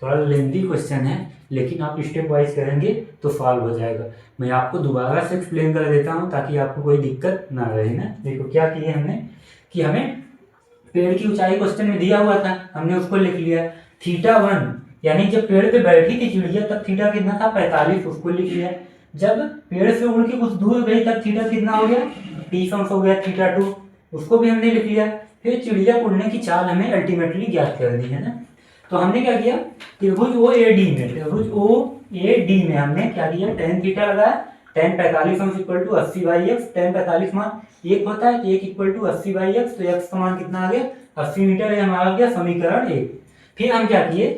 थोड़ा लेंथी क्वेश्चन है, लेकिन आप स्टेप वाइज करेंगे तो सॉल्व हो जाएगा। मैं आपको दोबारा से एक्सप्लेन कर देता हूँ ताकि आपको कोई दिक्कत ना रहे ना। देखो क्या किए हमने कि हमें पेड़ की ऊंचाई क्वेश्चन में दिया हुआ था, हमने उसको लिख लिया θ1, यानी जब पेड़ पे बैठी थी चिड़िया तब थीटा कितना था 45, उसको लिख लिया। जब पेड़ से उड़ के कुछ दूर गई तब थीटा कितना हो गया 30 अंश हो गया θ2, उसको भी हमने लिख लिया। फिर चिड़िया उड़ने की चाल हमें अल्टीमेटली ज्ञात कर दी है ना। तो हमने क्या किया, त्रिभुज OAD में हमने क्या किया tan थीटा लगाया, tan 45 अंश इक्वल टू 80/x, tan 45 मान 1 होता है, 1 इक्वल टू 80/x, तो x का मान कितना आ गया 80 मीटर, ये हमारा हो गया समीकरण 1। फिर हम क्या किए,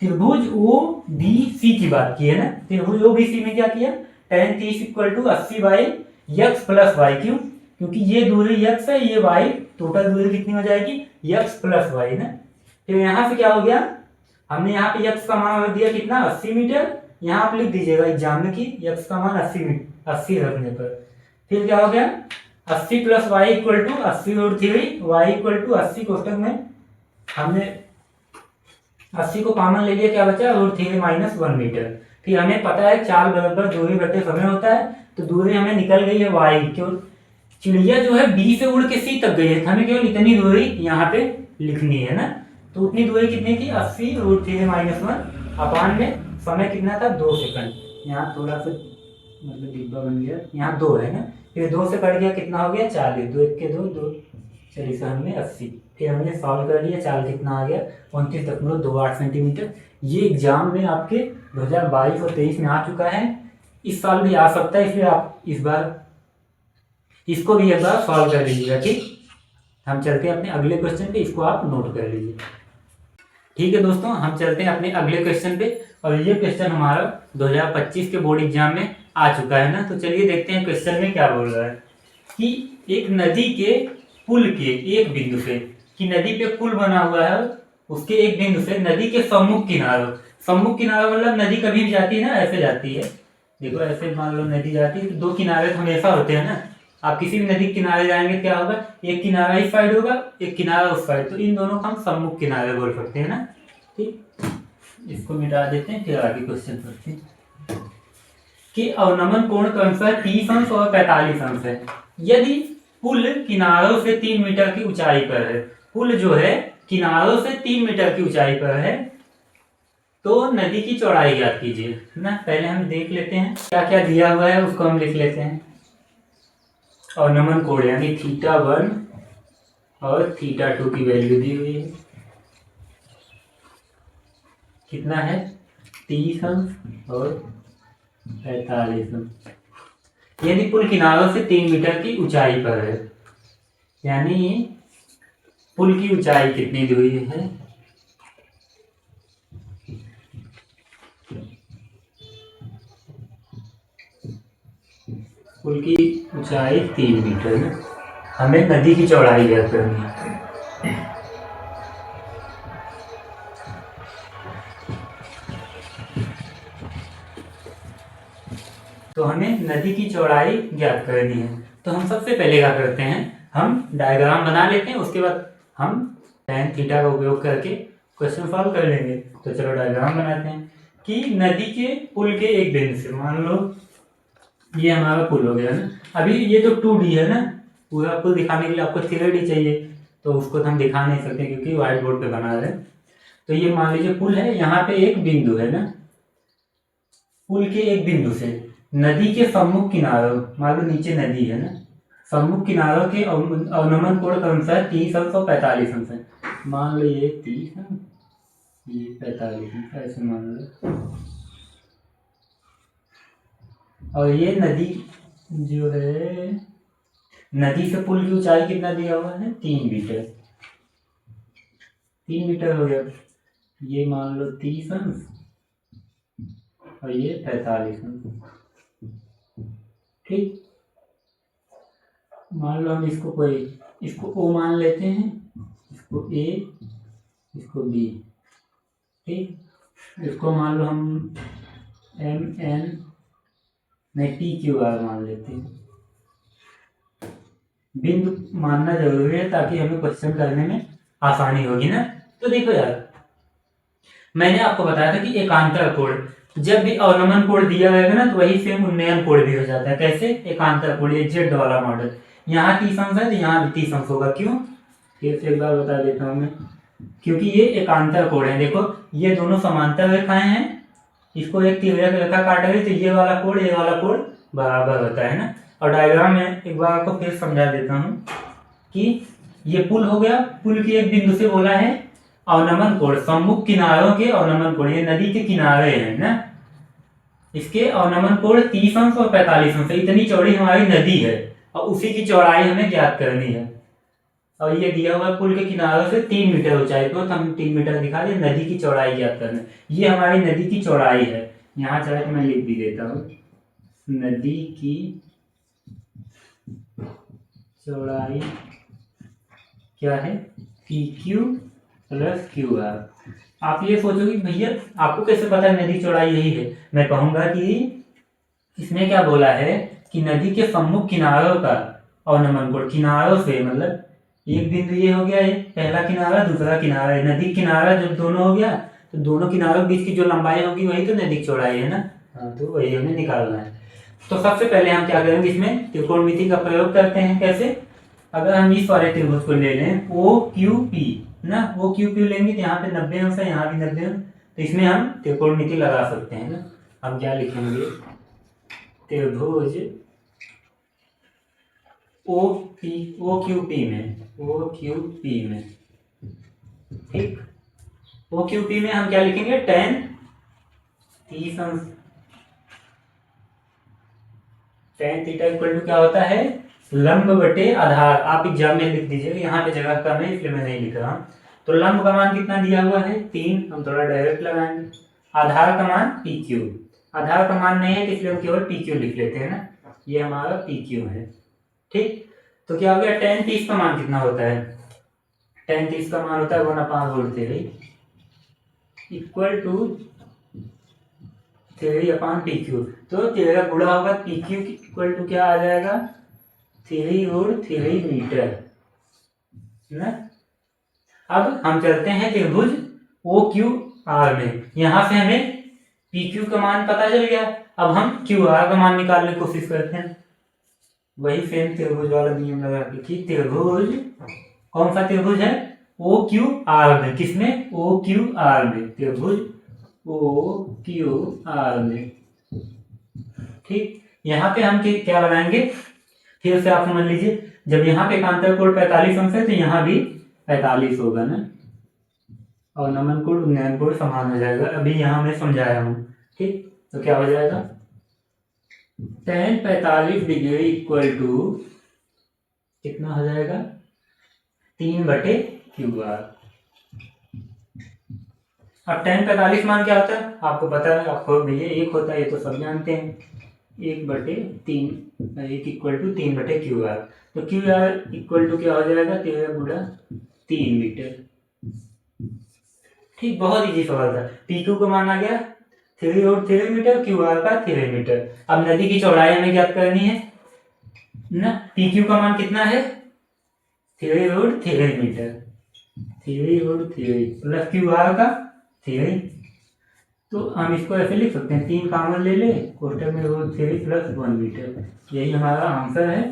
त्रिभुज OBC की बात की है ना, त्रिभुज OBC में क्या किया tan 30 equal to 80/x plus y, क्यों, क्योंकि ये दूरी x है, ये y, टोटल दूरी कितनी हो जाएगी x प्लस y ना। फिर यहाँ से क्या हो गया, हमने यहाँ पे x का मान रख दिया कितना 80 मीटर, यहाँ आप लिख दीजिएगा एग्जाम में कि x का मान 80 रखने पर। फिर क्या हो गया 80 plus y equal to 80/3, y equal to 80 कोष्टक में हमने 80 को कॉमन ले लिया, क्या बचा √3 माइनस 1 मीटर। फिर हमें पता है चाल बराबर दूरी बटे समय होता है, तो दूरी हमें निकल गई है y, क्यों चिड़िया जो है B से उड़ के C तक गई है, हमें केवल इतनी दूरी यहाँ पे लिखनी है ना। तो उतनी दूरी कितनी थी 80 √3 माइनस 1 अपान में समय कितना था 2 सेकंड, यहाँ थोड़ा सा मतलब डिब्बा बन गया, यहाँ 2 है ना, फिर 2 से कट गया कितना हो गया 40, 2 1 के 2 2 चलिए से हमने 80। फिर हमने सॉल्व कर लिया, चाल कितना आ गया 29.28 सेंटीमीटर। ये एग्जाम में आपके 2022 और 23 में आ चुका है, इस साल भी आ सकता है, इसलिए आप इस बार इसको भी एक बार सॉल्व कर लीजिएगा। ठीक, हम चलते हैं अपने अगले क्वेश्चन पे, इसको आप नोट कर लीजिए। ठीक है दोस्तों, हम चलते हैं अपने अगले क्वेश्चन पे, और ये क्वेश्चन हमारा 2025 के बोर्ड एग्जाम में आ चुका है ना। तो चलिए देखते हैं क्वेश्चन में क्या बोल रहा है कि एक नदी के पुल के एक बिंदु से, कि नदी पे पुल बना हुआ है, उसके एक बिंदु से नदी के सम्मुख किनारा मतलब नदी कभी भी जाती है ना, ऐसे जाती है, देखो ऐसे मान लो नदी जाती है तो 2 किनारे हमेशा होते हैं ना। आप किसी भी नदी के किनारे जाएंगे क्या होगा, एक किनारा इस साइड होगा, एक किनारा उस साइड, तो इन दोनों को हम सम्मुख किनारे बोल सकते हैं ना। ठीक, इसको मिटा देते हैं, फिर आगे क्वेश्चन पढ़ते हैं कि अवनमन कोण क्रमशः 30 अंश और 45 अंश है। यदि पुल किनारों से 3 मीटर की ऊंचाई पर है, पुल जो है किनारों से 3 मीटर की ऊंचाई पर है, तो नदी की चौड़ाई ज्ञात कीजिए ना। पहले हम देख लेते हैं क्या क्या दिया हुआ है, उसको हम लिख लेते हैं। अवनमन कोण यानी θ1 और θ2 की वैल्यू दी हुई है, कितना है 30 अंश और 45 अंश। यदि पुल किनारों से 3 मीटर की ऊंचाई पर है, यानी पुल की ऊंचाई कितनी दी हुई है, पुल की ऊंचाई 3 मीटर है, हमें नदी की चौड़ाई ज्ञात करनी है। तो हमें नदी की चौड़ाई ज्ञात करनी है। तो हम सबसे पहले क्या करते हैं, हम डायग्राम बना लेते हैं, उसके बाद हम tan थीटा का उपयोग करके क्वेश्चन सॉल्व कर लेंगे। तो चलो डायग्राम बनाते हैं कि नदी के पुल के एक बिंदु से, मान लो ये हमारा पुल हो गया ना। अभी ये तो 2D है ना, पूरा पुल दिखाने के लिए आपको 3D चाहिए, तो उसको तो हम दिखा नहीं सकते क्योंकि व्हाइट बोर्ड पे बना रहे हैं। तो ये मान लीजिए पुल है, यहाँ पे एक बिंदु है ना, पुल के एक बिंदु से नदी के सम्मुख किनारों, मान लो नीचे नदी है ना, सम्मुख किनारों के अवनमन कोण क्रमशः 30 अंश और 45 अंश है। मान लो ये 30 है, ये 45 अंश, ऐसे मान लो। और ये नदी जो है, नदी से पुल की ऊंचाई कितना दिया हुआ है, 3 मीटर। 3 मीटर हो गया। ये मान लो 30 अंश और ये 45 अंश। ठीक, मान लो हम इसको O मान लेते हैं, इसको A, इसको B। ठीक, इसको मान लो हम MN नहीं PQR मान लेते हैं। बिंदु मानना जरूरी है ताकि हमें क्वेश्चन करने में आसानी होगी ना। तो देखो यार, मैंने आपको बताया था कि एकांतर कोण, जब भी अवनमन कोण दिया रहेगा ना तो वही सेम उन्नयन कोण भी हो जाता है। कैसे? एकांतर कोण, ये जेड वाला मॉडल, यहाँ 30 अंश है तो यहाँ भी 30 अंश होगा। क्यों? फिर से एक बार बता देता हूँ मैं, क्योंकि ये एकांतर कोण है। देखो ये दोनों समांतर रेखाएं हैं, इसको एक तिर्यक रेखा काट रही, तो ये वाला कोण बराबर होता है ना। और डायग्राम में एक बार आपको फिर समझा देता हूँ कि ये पुल हो गया, पुल के एक बिंदु से बोला है अवनमन कोण, सम्मुख किनारों के अवनमन कोण, ये नदी के किनारे हैं ना, इसके अवनमन कोण 30 अंश और 45 अंश, इतनी चौड़ी हमारी नदी है और उसी की चौड़ाई हमें ज्ञात करनी है। और ये दिया हुआ पुल के किनारों से 3 मीटर ऊंचाई पर, तो हम 3 मीटर दिखा दें, नदी की चौड़ाई ज्ञात करना है। ये हमारी नदी की चौड़ाई है। यहाँ चाहे तो मैं लिख भी देता हूँ, नदी की चौड़ाई क्या है, PQ प्लस QR। आप ये सोचोगे भैया आपको कैसे पता है नदी चौड़ाई यही है? मैं कहूंगा कि इसमें क्या बोला है कि नदी के सम्मुख किनारों का अवनमन कोण, किनारों से मतलब एक बिंदु ये हो गया, ये पहला किनारा, दूसरा किनारा है, नदी किनारा जब दोनों हो गया तो दोनों किनारों के बीच की जो लंबाई होगी वही तो नदी की चौड़ाई है ना। हाँ, तो वही हमें निकालना है। तो सबसे पहले हम क्या करेंगे, इसमें त्रिकोणमिति का प्रयोग करते हैं। कैसे? अगर हम इस वाले त्रिभुज को ले लें OQP ना, OQP लेंगे तो यहाँ पे 90 अंश है, यहाँ भी 90 अंश, तो इसमें हम त्रिकोणमिति लगा सकते हैं ना। हम क्या लिखेंगे, त्रिभुज OQP में, ठीक, OQP में हम क्या लिखेंगे, tan 30 अंश, tan थीटा इक्वल टू क्या होता है, लंब बटे आधार। आप एग्जाम में लिख दीजिएगा, यहाँ पे जगह कम है इसलिए मैं नहीं लिख रहा हूँ। तो लंब का मान कितना दिया हुआ है, 3, हम थोड़ा डायरेक्ट लगाएंगे। आधार का मान PQ, आधार का मान नहीं है तो इसलिए हम केवल PQ लिख लेते हैं ना, ये हमारा PQ है। ठीक, तो क्या हो गया, tan 30 का मान कितना होता है, tan 30 का मान होता है 1/√3 इक्वल टू 3/PQ। तो 13 गुणा होगा PQ इक्वल टू क्या आ जाएगा, 3/3 मीटर ना। अब हम चलते हैं त्रिभुज OQR में, यहां से हमें PQ का मान पता चल गया। अब हम QR का मान निकालने की कोशिश करते हैं, वही सेम त्रिभुज वाला नियम लगा के। त्रिभुज कौन सा त्रिभुज है, OQR में, किसमें, OQR में, त्रिभुज OQR में। ठीक, यहाँ पे हम क्या लगाएंगे, फिर से आप समझ लीजिए, जब यहाँ पे एकांतर कोण 45 अंश है तो यहाँ भी 45 होगा ना, और नमन कोण उन्नयन कोण समान हो जाएगा। अभी यहाँ मैं समझाया हूँ। ठीक, तो क्या हो जाएगा, tan 45 डिग्री इक्वल टू कितना हो जाएगा, 3/QR। अब tan 45 मान क्या होता है आपको पता है, आपको भैया 1 होता है, ये तो सब जानते हैं, 1/3, 1 इक्वल टू 3/QR। तो QR इक्वल टू क्या हो जाएगा, 13 गुणा 3 मीटर। ठीक, बहुत इजी सवाल था। PQ का मान आ गया 3√3 मीटर, क्यू आर का 3 मीटर। अब नदी की चौड़ाई हमें ज्ञात करनी है ना, पी क्यू का मान कितना है 3√3 मीटर, 3√3 प्लस क्यू आर का 3। तो हम इसको ऐसे लिख सकते हैं, 3 कॉमन ले ले, कोष्टक में √3 प्लस 1 मीटर, यही हमारा आंसर है।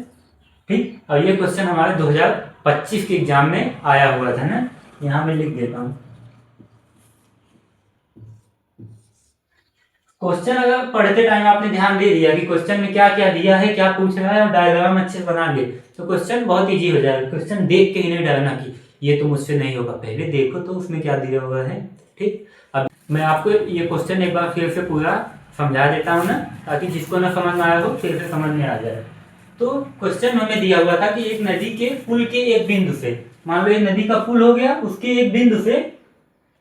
ठीक, और ये क्वेश्चन हमारे 2025 के एग्जाम में आया हुआ था ना, यहाँ मैं लिख देता हूँ। क्वेश्चन अगर पढ़ते टाइम आपने ध्यान दे दिया कि क्वेश्चन में क्या क्या दिया है, क्या पूछ रहा है, और डायग्राम अच्छे से बना लिए, तो क्वेश्चन बहुत इजी हो जाएगा। क्वेश्चन देख के ही नहीं डरना कि ये तो मुझसे नहीं होगा, पहले देखो तो उसमें क्या दिया हुआ है। ठीक, अब मैं आपको ये क्वेश्चन एक बार फिर से पूरा समझा देता हूँ ना, ताकि जिसको ना समझ में आया हो फिर से समझ में आ जाए। तो क्वेश्चन हमें दिया हुआ था कि एक नदी के पुल के एक बिंदु से, मान लो ये नदी का पुल हो गया, उसके एक बिंदु से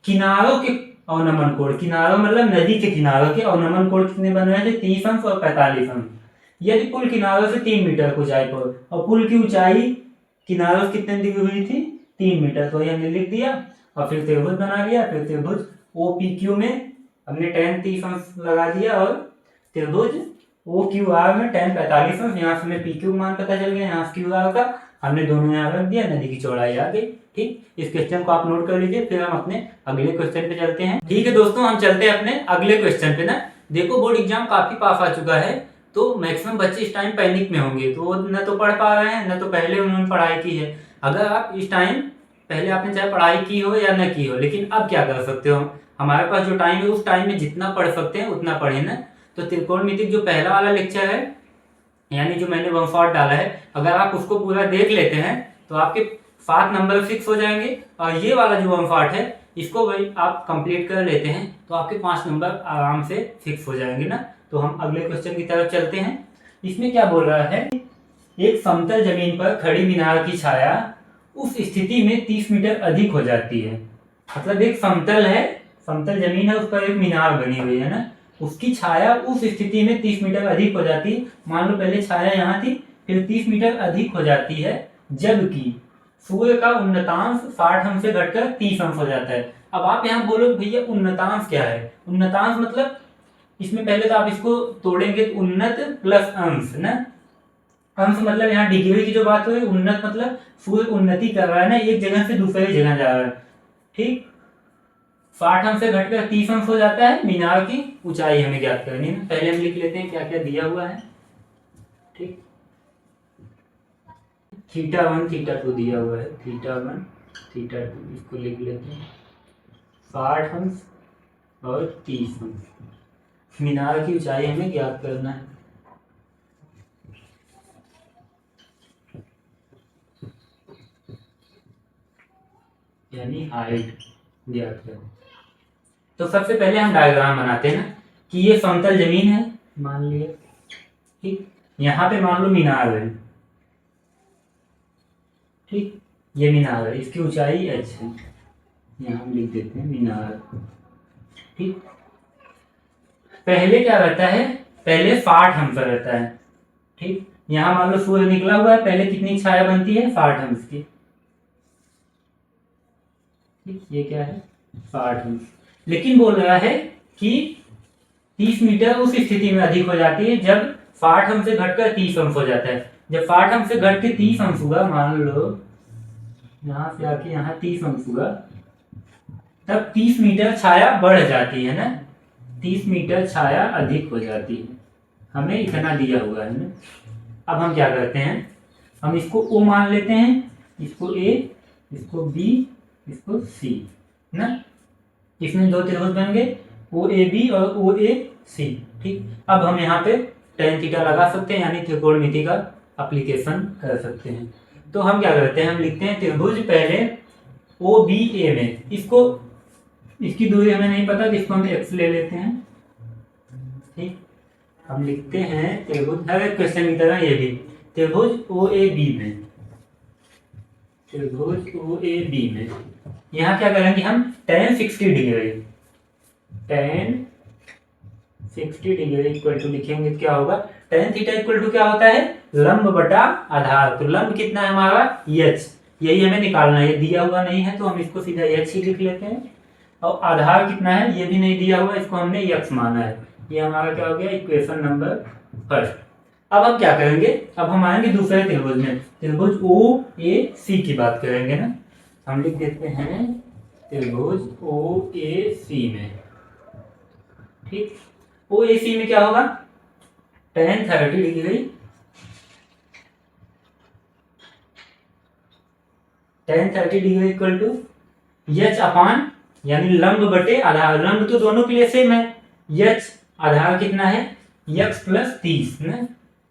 किनारों के अवनमन कोण, किनारों मतलब नदी के किनारों के अवनमन कोण कितने बन रहे थे 30 अंश और 45 अंश। यदि पुल किनारों से 3 मीटर की ऊंचाई पर, और पुल की ऊंचाई किनारों से कितने दी हुई थी 3 मीटर, तो ये हमने लिख दिया और फिर त्रिभुज बना लिया। फिर त्रिभुज ओ पी क्यू में हमने tan 30 अंश लगा दिया, और त्रिभुज ओ क्यू आर में tan 45 अंश। यहाँ से हमें पी क्यू मान पता चल गया, यहाँ से क्यू आर का हमने दोनों यहाँ रख दिया, नदी की चौड़ाई आ गई। ठीक, इस क्वेश्चन को आप नोट कर लीजिए, फिर हम अपने अगले क्वेश्चन पे चलते हैं। ठीक है दोस्तों, हम चलते हैं अपने अगले क्वेश्चन पे ना। देखो बोर्ड एग्जाम काफी पास आ चुका है, तो मैक्सिमम बच्चे इस टाइम पैनिक में होंगे, तो वो न तो पढ़ पा रहे हैं, न तो पहले उन्होंने पढ़ाई की है। अगर आप इस टाइम, पहले आपने चाहे पढ़ाई की हो या न की हो, लेकिन अब क्या कर सकते हो, हमारे पास जो टाइम है उस टाइम में जितना पढ़ सकते हैं उतना पढ़े ना। तो त्रिकोणमिति जो पहला वाला लेक्चर है, यानी जो मैंने वन शॉट डाला है, अगर आप उसको पूरा देख लेते हैं तो आपके 7 नंबर फिक्स हो जाएंगे। और ये वाला जो वन शॉट है, इसको भाई आप कंप्लीट कर लेते हैं तो आपके 5 नंबर आराम से फिक्स हो जाएंगे ना। तो हम अगले क्वेश्चन की तरफ चलते हैं। इसमें क्या बोल रहा है, एक समतल जमीन पर खड़ी मीनार की छाया उस स्थिति में 30 मीटर अधिक हो जाती है। मतलब एक समतल है, समतल जमीन है, उस पर एक मीनार बनी हुई है ना, उसकी छाया उस स्थिति में 30 मीटर अधिक हो जाती है। मान लो पहले छाया यहाँ थी, फिर 30 मीटर अधिक हो जाती है, जबकि सूर्य का उन्नतांश 60 अंश से घटकर 30 अंश हो जाता है। अब आप यहाँ बोलो भैया उन्नतांश क्या है, उन्नतांश मतलब इसमें पहले तो आप इसको तोड़ेंगे तो उन्नत प्लस अंश ना, अंश मतलब यहाँ डिग्री की जो बात हो रही है, उन्नत मतलब सूर्य उन्नति कर रहा है ना, एक जगह से दूसरी जगह जा रहा है। ठीक, 60 अंश से घटकर 30 अंश हो जाता है। मीनार की ऊंचाई हमें ज्ञात करनी है, पहले हम लिख लेते हैं क्या क्या दिया हुआ है। ठीक, θ1 θ2 दिया हुआ है, θ1 θ2 इसको लिख लेते हैं, 60 अंश और 30 अंश। मीनार की ऊंचाई हमें ज्ञात करना है। यानी हाइट ज्ञात करना। तो सबसे पहले हम डायग्राम बनाते हैं ना, कि ये समतल जमीन है मान लिया, ठीक, यहाँ पे मान लो मीनार है, ठीक, ये मीनार है, इसकी ऊंचाई h है, यहाँ हम लिख देते हैं मीनार। ठीक, पहले क्या रहता है, पहले 60 अंश रहता है। ठीक, यहाँ मान लो सूर्य निकला हुआ है, पहले कितनी छाया बनती है 60 अंश की। ठीक, ये क्या है 60 अंश, लेकिन बोल रहा है कि 30 मीटर उस स्थिति में अधिक हो जाती है जब 60 अंश से घटकर 30 अंश हो जाता है। जब 60 अंश से घट के 30 अंश हुआ, मान लो यहाँ से आके यहाँ 30 अंश हुआ, तब 30 मीटर छाया बढ़ जाती है ना, 30 मीटर छाया अधिक हो जाती है। हमें इतना दिया हुआ है ना। अब हम क्या करते हैं, हम इसको O मान लेते हैं, इसको A, इसको B, इसको C ना। इसमें दो त्रिभुज बन गए, OAB और OAC। ठीक, अब हम यहाँ पे tan थीटा लगा सकते हैं, यानी त्रिकोणमिति का एप्लीकेशन कर सकते हैं। तो हम क्या करते हैं, हम लिखते हैं त्रिभुज पहले OBA में, इसको, इसकी दूरी हमें नहीं पता, इसको हम x ले लेते हैं। ठीक, हम लिखते हैं त्रिभुज, हर एक क्वेश्चन की तरह ये भी त्रिभुज OAB में, त्रिभुज OAB में यहाँ क्या करेंगे हम, tan 60 degree, tan 60 degree equal to लिखेंगे तो क्या होगा, tan थीटा इक्वल टू क्या होता है, लंब बटा आधार। तो लंब कितना है हमारा h, यही हमें निकालना है, ये दिया हुआ नहीं है तो हम इसको सीधा h ही लिख लेते हैं। और आधार कितना है ये भी नहीं दिया हुआ, इसको हमने x माना है। ये हमारा क्या हो गया, इक्वेशन नंबर फर्स्ट। अब हम क्या करेंगे, अब हम आएंगे दूसरे त्रिभुज में, त्रिभुज ओ ए सी की बात करेंगे ना। हम लिख देते हैं त्रिभुज ओ ए सी में। ठीक, ओ ए सी में क्या होगा, tan 30 degree, tan 30 degree equal to H upon, यानी लंब बटे आधार, लंब तो दोनों के लिए सेम है, एच आधार कितना है x प्लस 30 ना।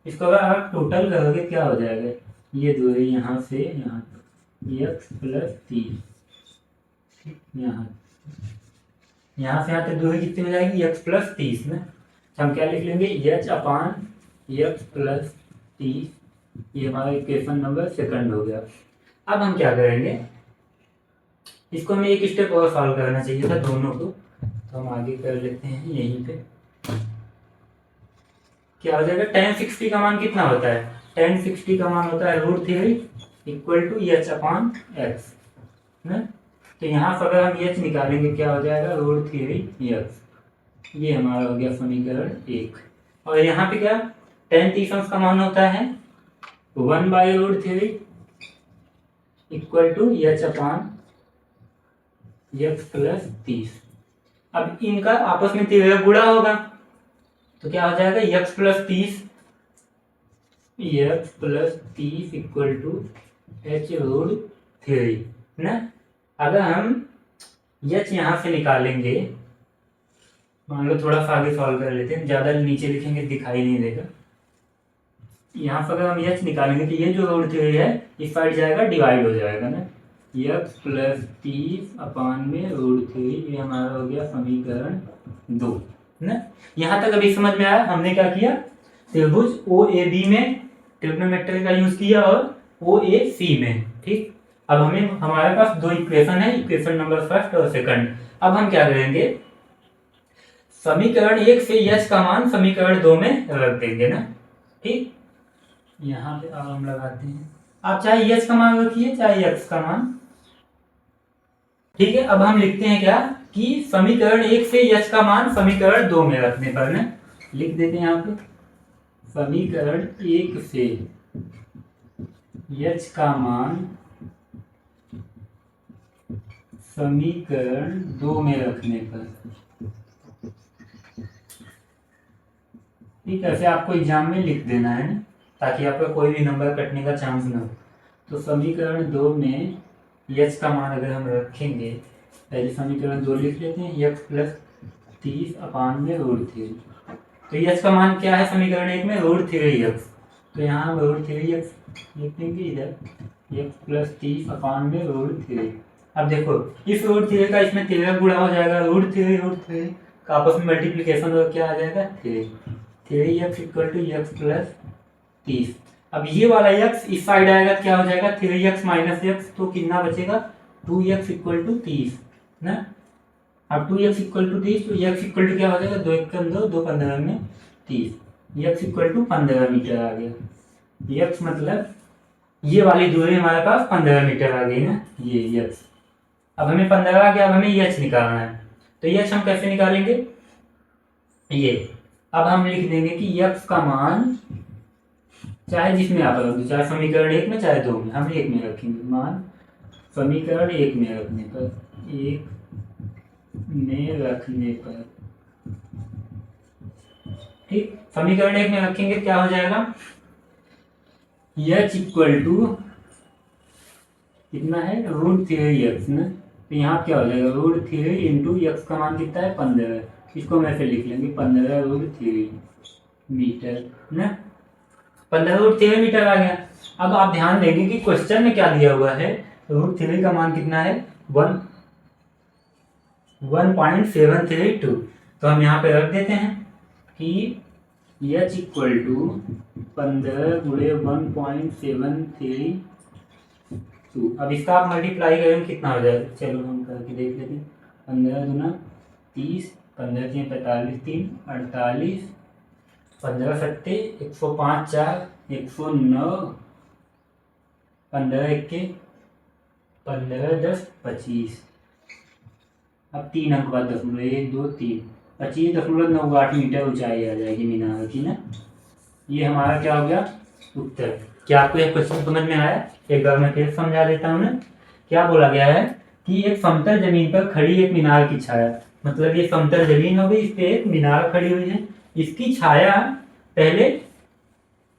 इसको अगर आप टोटल करोगे क्या हो जाएगा, ये दूरी यहाँ से यहाँ x प्लस 30, यहाँ से यहाँ तक दूरी कितनी हो जाएगी, x प्लस 30 ना। हम क्या लिख लेंगे, h अपान x प्लस 30, ये हमारा इक्वेशन नंबर सेकंड हो गया। अब हम क्या करेंगे, इसको हमें एक स्टेप और सॉल्व करना चाहिए था दोनों को, तो हम आगे कर लेते हैं यहीं पे। क्या हो जाएगा, tan 60 का मान कितना होता है, tan 60 का मान होता है √3 equal to H upon X ना। तो यहाँ से अगर हम एच निकालेंगे क्या हो जाएगा, √3x, ये हमारा हो गया समीकरण 1। और यहाँ पे क्या, tan 30 का मान होता है 1/√3 equal to H upon x plus 30। अब इनका आपस में तिर्यक गुणा होगा, तो क्या हो जाएगा, x plus 30 equal to h√3 ना। अगर हम h यहाँ से निकालेंगे, मान लो थोड़ा सा आगे सॉल्व कर लेते हैं, ज्यादा नीचे लिखेंगे दिखाई नहीं देगा। यहाँ से अगर हम h निकालेंगे तो ये जो √3 है इस साइड जाएगा, डिवाइड हो जाएगा ना, x प्लस 30 अपान में √3, ये हमारा हो गया समीकरण 2 ना। यहाँ तक अभी समझ में आया, हमने क्या किया, त्रिभुज ओ ए बी में ट्रिग्नोमेट्री का यूज किया और ओ ए सी में। ठीक, अब हमें हमारे पास दो इक्वेशन है, इक्वेशन नंबर फर्स्ट और सेकंड। अब हम क्या करेंगे, समीकरण 1 से h का मान समीकरण 2 में रख देंगे ना। ठीक, यहाँ पे अब हम लगाते हैं, आप चाहे h का मान रखिए चाहे x का मान। ठीक है, अब हम लिखते हैं क्या कि समीकरण 1 से h का मान समीकरण 2 में रखने पर ना, लिख देते हैं यहाँ पे समीकरण 1 से h का मान समीकरण 2 में रखने पर। ठीक है, ऐसे आपको एग्जाम में लिख देना है ना, ताकि आपका कोई भी नंबर कटने का चांस ना हो। तो समीकरण 2 में h का मान अगर हम रखेंगे, पहले समीकरण 2 लिख लेते हैं, x प्लस 30 अपान में √3। तो h का मान क्या है समीकरण 1 में, √3x, तो यहाँ हम √3x लिख देंगे इधर, x प्लस 30 अपान में √3। अब देखो इस √3 का इसमें तिर्यक गुणा हो जाएगा, √3 का आपस में मल्टीप्लीकेशन हो, क्या आ जाएगा 3x equal to x plus 30। अब ये वाला x इस साइड आएगा, क्या हो जाएगा 3x माइनस x, तो कितना बचेगा 2x इक्वल टू 30 ना। अब 2x इक्वल टू 30, तो x इक्वल टू क्या हो जाएगा, 2 1 2, 2 15 में 30, x इक्वल टू 15 मीटर आ गया। x मतलब ये वाली दूरी हमारे पास 15 मीटर आ गई ना, ये x। अब हमें 15 आ गया, अब हमें h निकालना है, तो h हम कैसे निकालेंगे, ये अब हम लिख देंगे कि x का मान चाहे जिसमें आप रख दो, चाहे समीकरण 1 में चाहे 2 में, हम 1 में रखेंगे मान, समीकरण 1 में रखने पर, 1 में रखने पर। ठीक, समीकरण 1 में रखेंगे क्या हो जाएगा, h इक्वल टू कितना है √3x ना। तो यहाँ क्या हो जाएगा, √3 इंटू x का मान कितना है 15, इसको हम ऐसे लिख लेंगे 15√3 मीटर ना, 15√3 मीटर आ गया। अब आप ध्यान देंगे कि क्वेश्चन में क्या दिया हुआ है, √3 का मान कितना है 1.732। तो हम यहाँ पे रख देते हैं कि h इक्वल टू 15 गुणे 1.732। अब इसका आप मल्टीप्लाई करेंगे कितना हो जाएगा, चलो हम करके देख लेते हैं, 15 दूना 30, 15 3 45, 3 48, 15 सत्ते 105 4 109, 15 1 15 10 25, अब 3 अंक बाद दशमलव, 1 2 3, 25.98 मीटर ऊंचाई आ जाएगी मीनार की ना। ये हमारा क्या हो गया उत्तर। क्या आपको यह क्वेश्चन समझ में आया? एक बार मैं फिर समझा देता हूँ ना। क्या बोला गया है कि एक समतल जमीन पर खड़ी एक मीनार की छाया, मतलब ये समतल जमीन हो गई, इस पे एक मीनार खड़ी हुई है, इसकी छाया पहले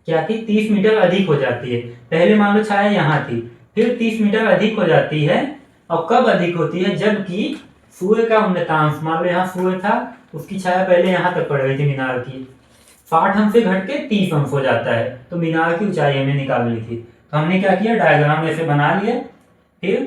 क्या थी 30 मीटर अधिक हो जाती है। पहले मान लो छाया यहाँ थी, फिर 30 मीटर अधिक हो जाती है। और कब अधिक होती है? जबकि सूर्य का उन्नतांश, मान लो यहाँ सूर्य था, उसकी छाया पहले यहाँ तक पड़ रही थी मीनार की, 60 अंश से घट के 30 अंश हो जाता है, तो मीनार की ऊंचाई हमें निकालनी थी। तो हमने क्या किया, डायग्राम ऐसे बना लिया। फिर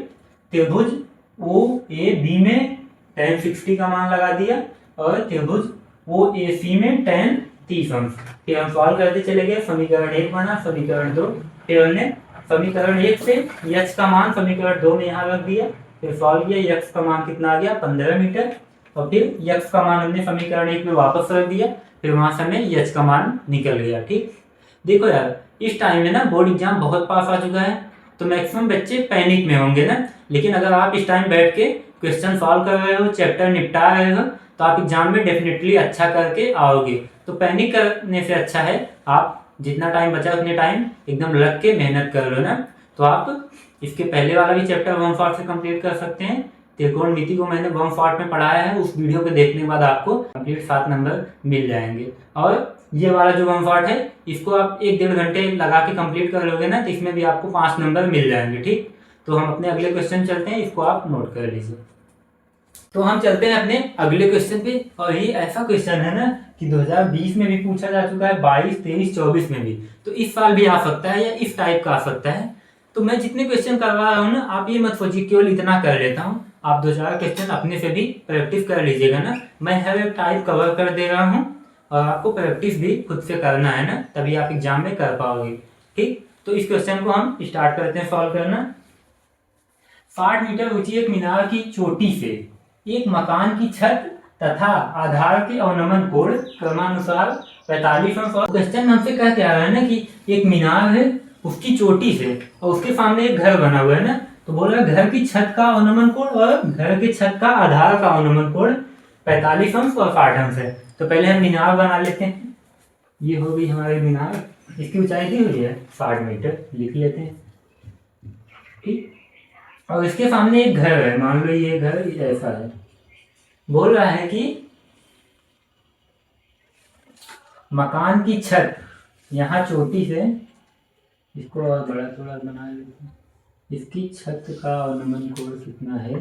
त्रिभुज ओ ए बी में tan 60 का मान लगा दिया, और त्रिभुज ओ ए सी में tan 30 अंश। फिर हम सॉल्व करते चले गए, समीकरण 1 बना, समीकरण 2, फिर हमने समीकरण 1 से यक्स का मान समीकरण 2 में यहाँ रख दिया, फिर सॉल्व किया, यक्स का मान कितना आ गया 15 मीटर, और फिर यक्स का मान हमने समीकरण 1 में वापस रख दिया, फिर वहां से हमें यक्स का मान निकल गया। ठीक, देखो यार इस टाइम में ना बोर्ड एग्जाम बहुत पास आ चुका है, तो मैक्सिमम बच्चे पैनिक में होंगे ना, लेकिन अगर आप इस टाइम बैठ के क्वेश्चन सॉल्व कर रहे हो, चैप्टर निपटा रहे हो, तो आप एग्जाम में डेफिनेटली अच्छा करके आओगे। तो पैनिक करने से अच्छा है आप जितना टाइम बचा उतने टाइम एकदम लग के मेहनत कर लो ना। तो आप इसके पहले वाला भी चैप्टर 1 पार्ट से कंप्लीट कर सकते हैं। त्रिकोणमिति को मैंने 1 पार्ट में पढ़ाया है, उस वीडियो को देखने के बाद आपको कंप्लीट 7 नंबर मिल जाएंगे। और ये वाला जो 1 पार्ट है इसको आप 1-1.5 घंटे लगा के कंप्लीट कर लोगे ना, तो इसमें भी आपको 5 नंबर मिल जाएंगे। ठीक, तो हम अपने अगले क्वेश्चन चलते हैं, इसको आप नोट कर लीजिए। तो हम चलते हैं अपने अगले क्वेश्चन पे, और ये ऐसा क्वेश्चन है ना कि 2020 में भी पूछा जा चुका है, 22, 23, 24 में भी, तो इस साल भी आ सकता है या इस टाइप का आ सकता है। तो मैं जितने क्वेश्चन करवा रहा हूँ ना, आप ये मत सोचिए केवल इतना कर लेता हूँ, आप 2-4 क्वेश्चन अपने से भी प्रैक्टिस कर लीजिएगा ना। मैं हर एक टाइप कवर कर दे रहा हूँ, और आपको प्रैक्टिस भी खुद से करना है ना, तभी आप एग्जाम में कर पाओगे। ठीक, तो इस क्वेश्चन को हम स्टार्ट करते हैं सॉल्व करना। 60 मीटर ऊंची एक मीनार की चोटी से एक मकान की छत तथा आधार के अवनमन कोण क्रमानुसार 45 अंश। और क्वेश्चन हमसे कह क्या रहा है ना कि एक मीनार है, उसकी चोटी से और उसके सामने एक घर बना हुआ है ना, तो बोल रहा है घर की छत का अवनमन कोण और घर की छत का आधार का अवनमन कोण 45 अंश और 60 अंश है। तो पहले हम मीनार बना लेते हैं। ये हो गई हमारी मीनार, इसकी ऊंचाई दी हुई है 60 मीटर, लिख लेते हैं। ठीक, और इसके सामने एक घर है, मान लो ये घर ऐसा है। बोल रहा है कि मकान की छत यहाँ चोटी से, इसको और बड़ा थोड़ा बना लेते हैं, इसकी छत का अवनमन कोण कितना है।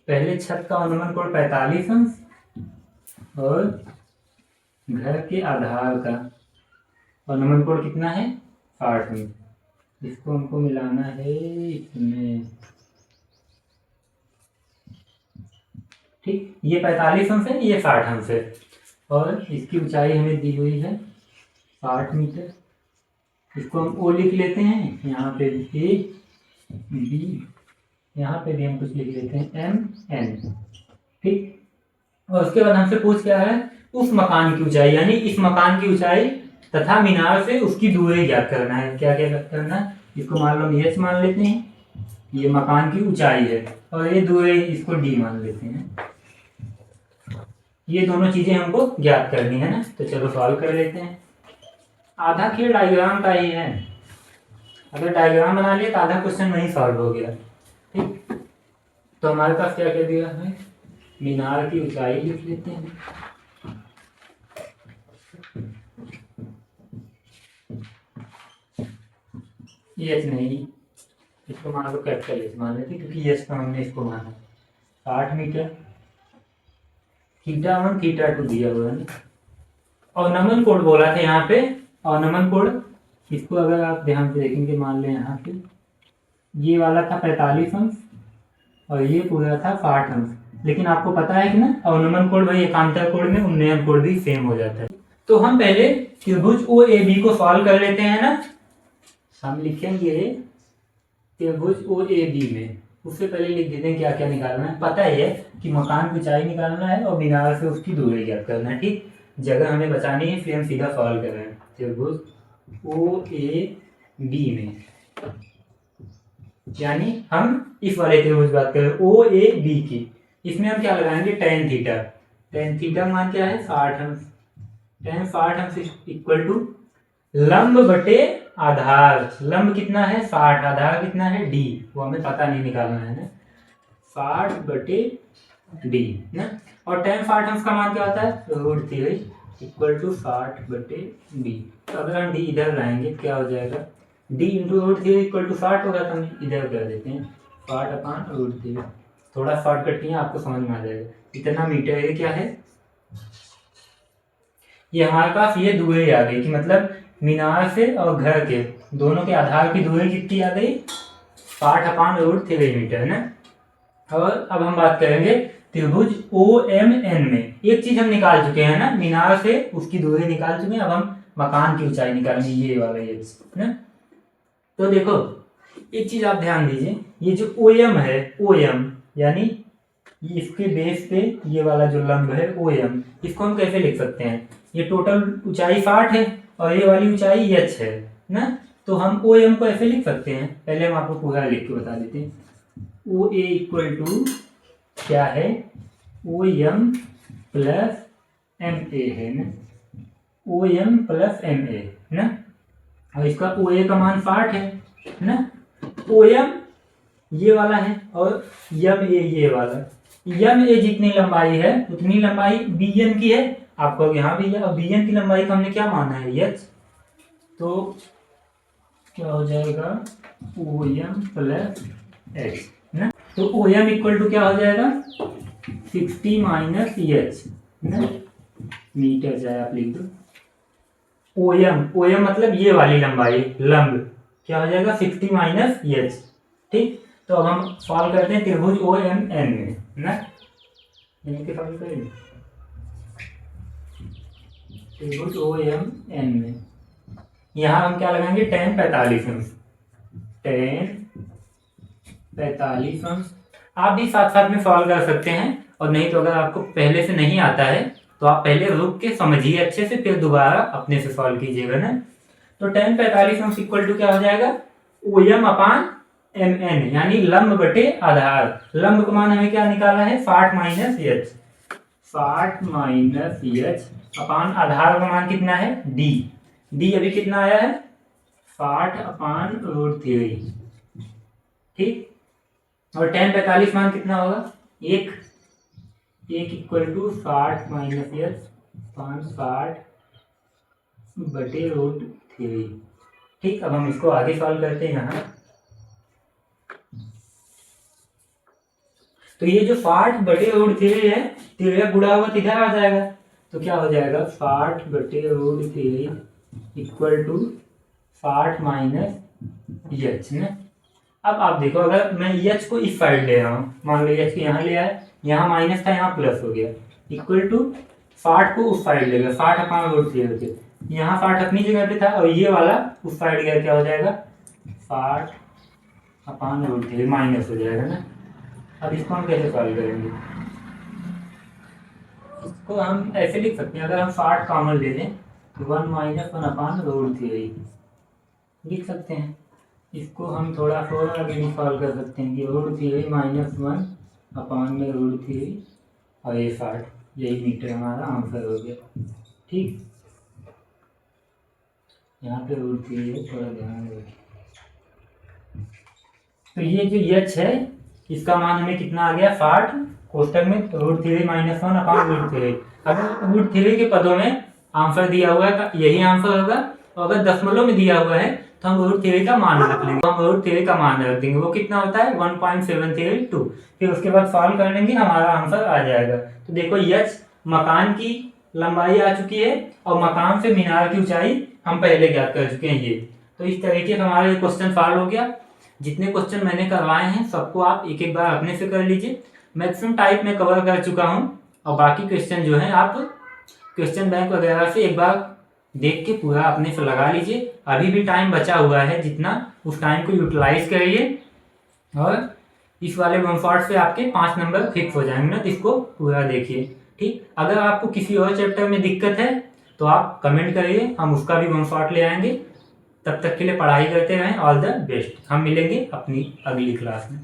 पहले छत का अवनमन कोण 45 अंश, और घर के आधार का अवनमन कोण कितना है 60 अंश। इसको हमको मिलाना है इसमें। ठीक, ये 45 अंश है, ये 60 अंश है, और इसकी ऊंचाई हमें दी हुई है 60 मीटर। इसको हम ओ लिख लेते हैं, यहाँ पे ए बी, यहाँ पे भी हम कुछ लिख लेते हैं एम एन। ठीक, और उसके बाद हमसे पूछ क्या है, उस मकान की ऊंचाई, यानी इस मकान की ऊंचाई तथा मीनार से उसकी दूरी ज्ञात करना है। क्या क्या करना है, इसको मान लो एच मान लेते हैं, ये मकान की ऊंचाई है, और ये दूरी इसको डी मान लेते हैं। ये दोनों चीजें हमको ज्ञात करनी है ना, तो चलो सॉल्व कर लेते हैं। आधा खेल डायग्राम का ही है, अगर डायग्राम बना लिया तो आधा क्वेश्चन वहीं सॉल्व हो गया। ठीक, तो हमारे पास क्या क्या दिया है, मीनार की ऊंचाई लिख लेते हैं। एच नहीं, इसको मान लो कैपिटल एच मान लेते, क्योंकि एच का हमने इसको माना 60 मीटर। थीटा 1 थीटा 2 दिया हुआ है। और नमन कोण बोला था यहाँ पे, और नमन कोण इसको अगर आप ध्यान से देखेंगे, मान लें यहाँ पे ये वाला था 45 अंश और ये पूरा था 60 अंश, लेकिन आपको पता है कि ना अवनमन कोण भाई एकांतर कोण में उन्नयन कोण भी सेम हो जाता है। तो हम पहले त्रिभुज ओ ए बी को सॉल्व कर लेते हैं ना। हम लिखेंगे त्रिभुज ओ ए बी में, उससे पहले लिख देते हैं क्या क्या निकालना है। पता ही है कि मकान की ऊंचाई निकालना है और मीनार से उसकी दूरी ज्ञात करना है। ठीक, जगह हमें बचानी है, इसलिए हम सीधा सॉल्व कर रहे हैं। त्रिभुज ओ ए बी में यानी हम इस वाले त्रिभुज बात कर रहे हैं ओ ए बी की, इसमें हम क्या लगाएंगे टेन थीटा। टेन थीटा मान क्या है 60 अंश। टेन 60 अंश इक्वल टू लंब बटे आधार। लंब कितना है 60, आधार कितना है डी, वो हमें पता नहीं निकालना है ना, 60 बटे डी ना। और टेन 60 अंश का मान क्या होता है √3 इक्वल टू 60 बटे डी। तो अगर हम डी इधर लाएंगे क्या हो जाएगा, डी इंटू √3 इक्वल टू 60 होगा, तो हम इधर कर देते हैं 60/√3। थोड़ा शॉर्टकट किया आपको समझ में आ जाएगा। इतना मीटर ये क्या है, ये हमारे पास ये दूरी आ गई कि मतलब मीनार से और घर के दोनों के आधार की दूरी कितनी आ गई 60/√3 मीटर ना। और अब हम बात करेंगे त्रिभुज OMN में। एक चीज हम निकाल चुके हैं ना, मीनार से उसकी दूरी निकाल चुके हैं, अब हम मकान की ऊंचाई निकालेंगे, ये वाला ये ना। तो देखो एक चीज आप ध्यान दीजिए, ये जो OM है, OM यानी ये इसके बेस पे ये वाला जो लंब है OM, इसको हम कैसे लिख सकते हैं, ये टोटल ऊंचाई 60 है और ये वाली ऊंचाई h है ना। तो हम OM को ऐसे लिख सकते हैं, पहले हम आपको पूरा लिख के बता देते हैं। OA इक्वल टू क्या है OM प्लस MA है ना, OM प्लस MA ना। और इसका OA का मान 60 है ना। OM ये वाला है और MA ये वाला। MA जितनी लंबाई है उतनी लंबाई BN की है, आपको यहाँ भी है, और BN की लंबाई का हमने क्या माना है h, तो क्या हो जाएगा OM प्लस h ना। तो OM इक्वल टू क्या हो जाएगा 60 माइनस h ना, मीटर चाहे आप लिख दो। OM मतलब ये वाली लंबाई, लंब क्या हो जाएगा 60 माइनस h। ठीक, तो अब हम सॉल्व करते हैं त्रिभुज OMN में ना, सॉल्व करेंगे त्रिभुज OMN में। यहाँ हम क्या लगाएंगे tan 45 अंश, tan 45 अंश। आप भी साथ साथ में सॉल्व कर सकते हैं, और नहीं तो अगर आपको पहले से नहीं आता है तो आप पहले रुक के समझिए अच्छे से, फिर दोबारा अपने से सॉल्व कीजिएगा ना। तो tan 45 अंश इक्वल टू क्या हो जाएगा OM/MN, यानी लंब बटे आधार। लंब का मान हमें क्या निकाला है 60 माइनस h, 60 माइनस h अपान आधार का मान कितना है d, d अभी कितना आया है 60/√3। ठीक, और tan 45 मान कितना होगा 1 इक्वल टू 60 माइनस h 60 बटे √3। ठीक, अब हम इसको आगे सॉल्व करते हैं यहाँ। तो ये जो 60 बटे √3 है, तिरछा गुणा हुआ इधर आ जाएगा, तो क्या हो जाएगा 60 बटे √3 इक्वल टू 60 माइनस h ना। अब आप देखो, अगर मैं h को इस साइड ले रहा हूँ, मान लो h को यहाँ ले आया, यहाँ माइनस था यहाँ प्लस हो गया, इक्वल टू 60 को उस साइड ले गया 60/√3 होते, यहाँ 60 अपनी जगह पे था और ये वाला उस साइड गया, क्या हो जाएगा 60/√3 माइनस हो जाएगा ना। अब इसको हम कैसे सॉल्व करेंगे, इसको हम ऐसे लिख सकते हैं, अगर हम 60 कॉमन ले लें तो 1 - 1/√3 लिख सकते हैं। इसको हम थोड़ा आगे भी सॉल्व कर सकते हैं कि √3 - 1/√3 और ये 60, यही मीटर हमारा आंसर हो गया। ठीक, यहाँ पे √3 है, थोड़ा ध्यान रखिए। तो ये जो h है इसका मान हमें कितना आ गया 60, कोष्टक में √3 - 1/√3। अगर √3 के पदों में आंसर दिया हुआ है तो यही आंसर होगा, और अगर दशमलव में दिया हुआ है तो हम √3 का मान रख लेंगे, हम √3 का मान रख देंगे, वो कितना होता है 1.732। फिर उसके बाद सॉल्व कर लेंगे, हमारा आंसर आ जाएगा। तो देखो h मकान की लंबाई आ चुकी है और मकान से मीनार की ऊंचाई हम पहले ज्ञात कर चुके हैं ये। तो इस तरीके से हमारा ये क्वेश्चन सॉल्व हो गया। जितने क्वेश्चन मैंने करवाए हैं सबको आप एक एक बार अपने से कर लीजिए। मैक्सिमम टाइप में कवर कर चुका हूँ, और बाकी क्वेश्चन जो है आप क्वेश्चन बैंक वगैरह से एक बार देख के पूरा अपने से लगा लीजिए। अभी भी टाइम बचा हुआ है, जितना उस टाइम को यूटिलाइज करिए, और इस वाले वन शॉट से आपके 5 नंबर फिक्स हो जाएंगे ना, तो इसको पूरा देखिए। ठीक, अगर आपको किसी और चैप्टर में दिक्कत है तो आप कमेंट करिए, हम उसका भी वन शॉट ले आएंगे। तब तक के लिए पढ़ाई करते रहें। All the best. हम मिलेंगे अपनी अगली क्लास में।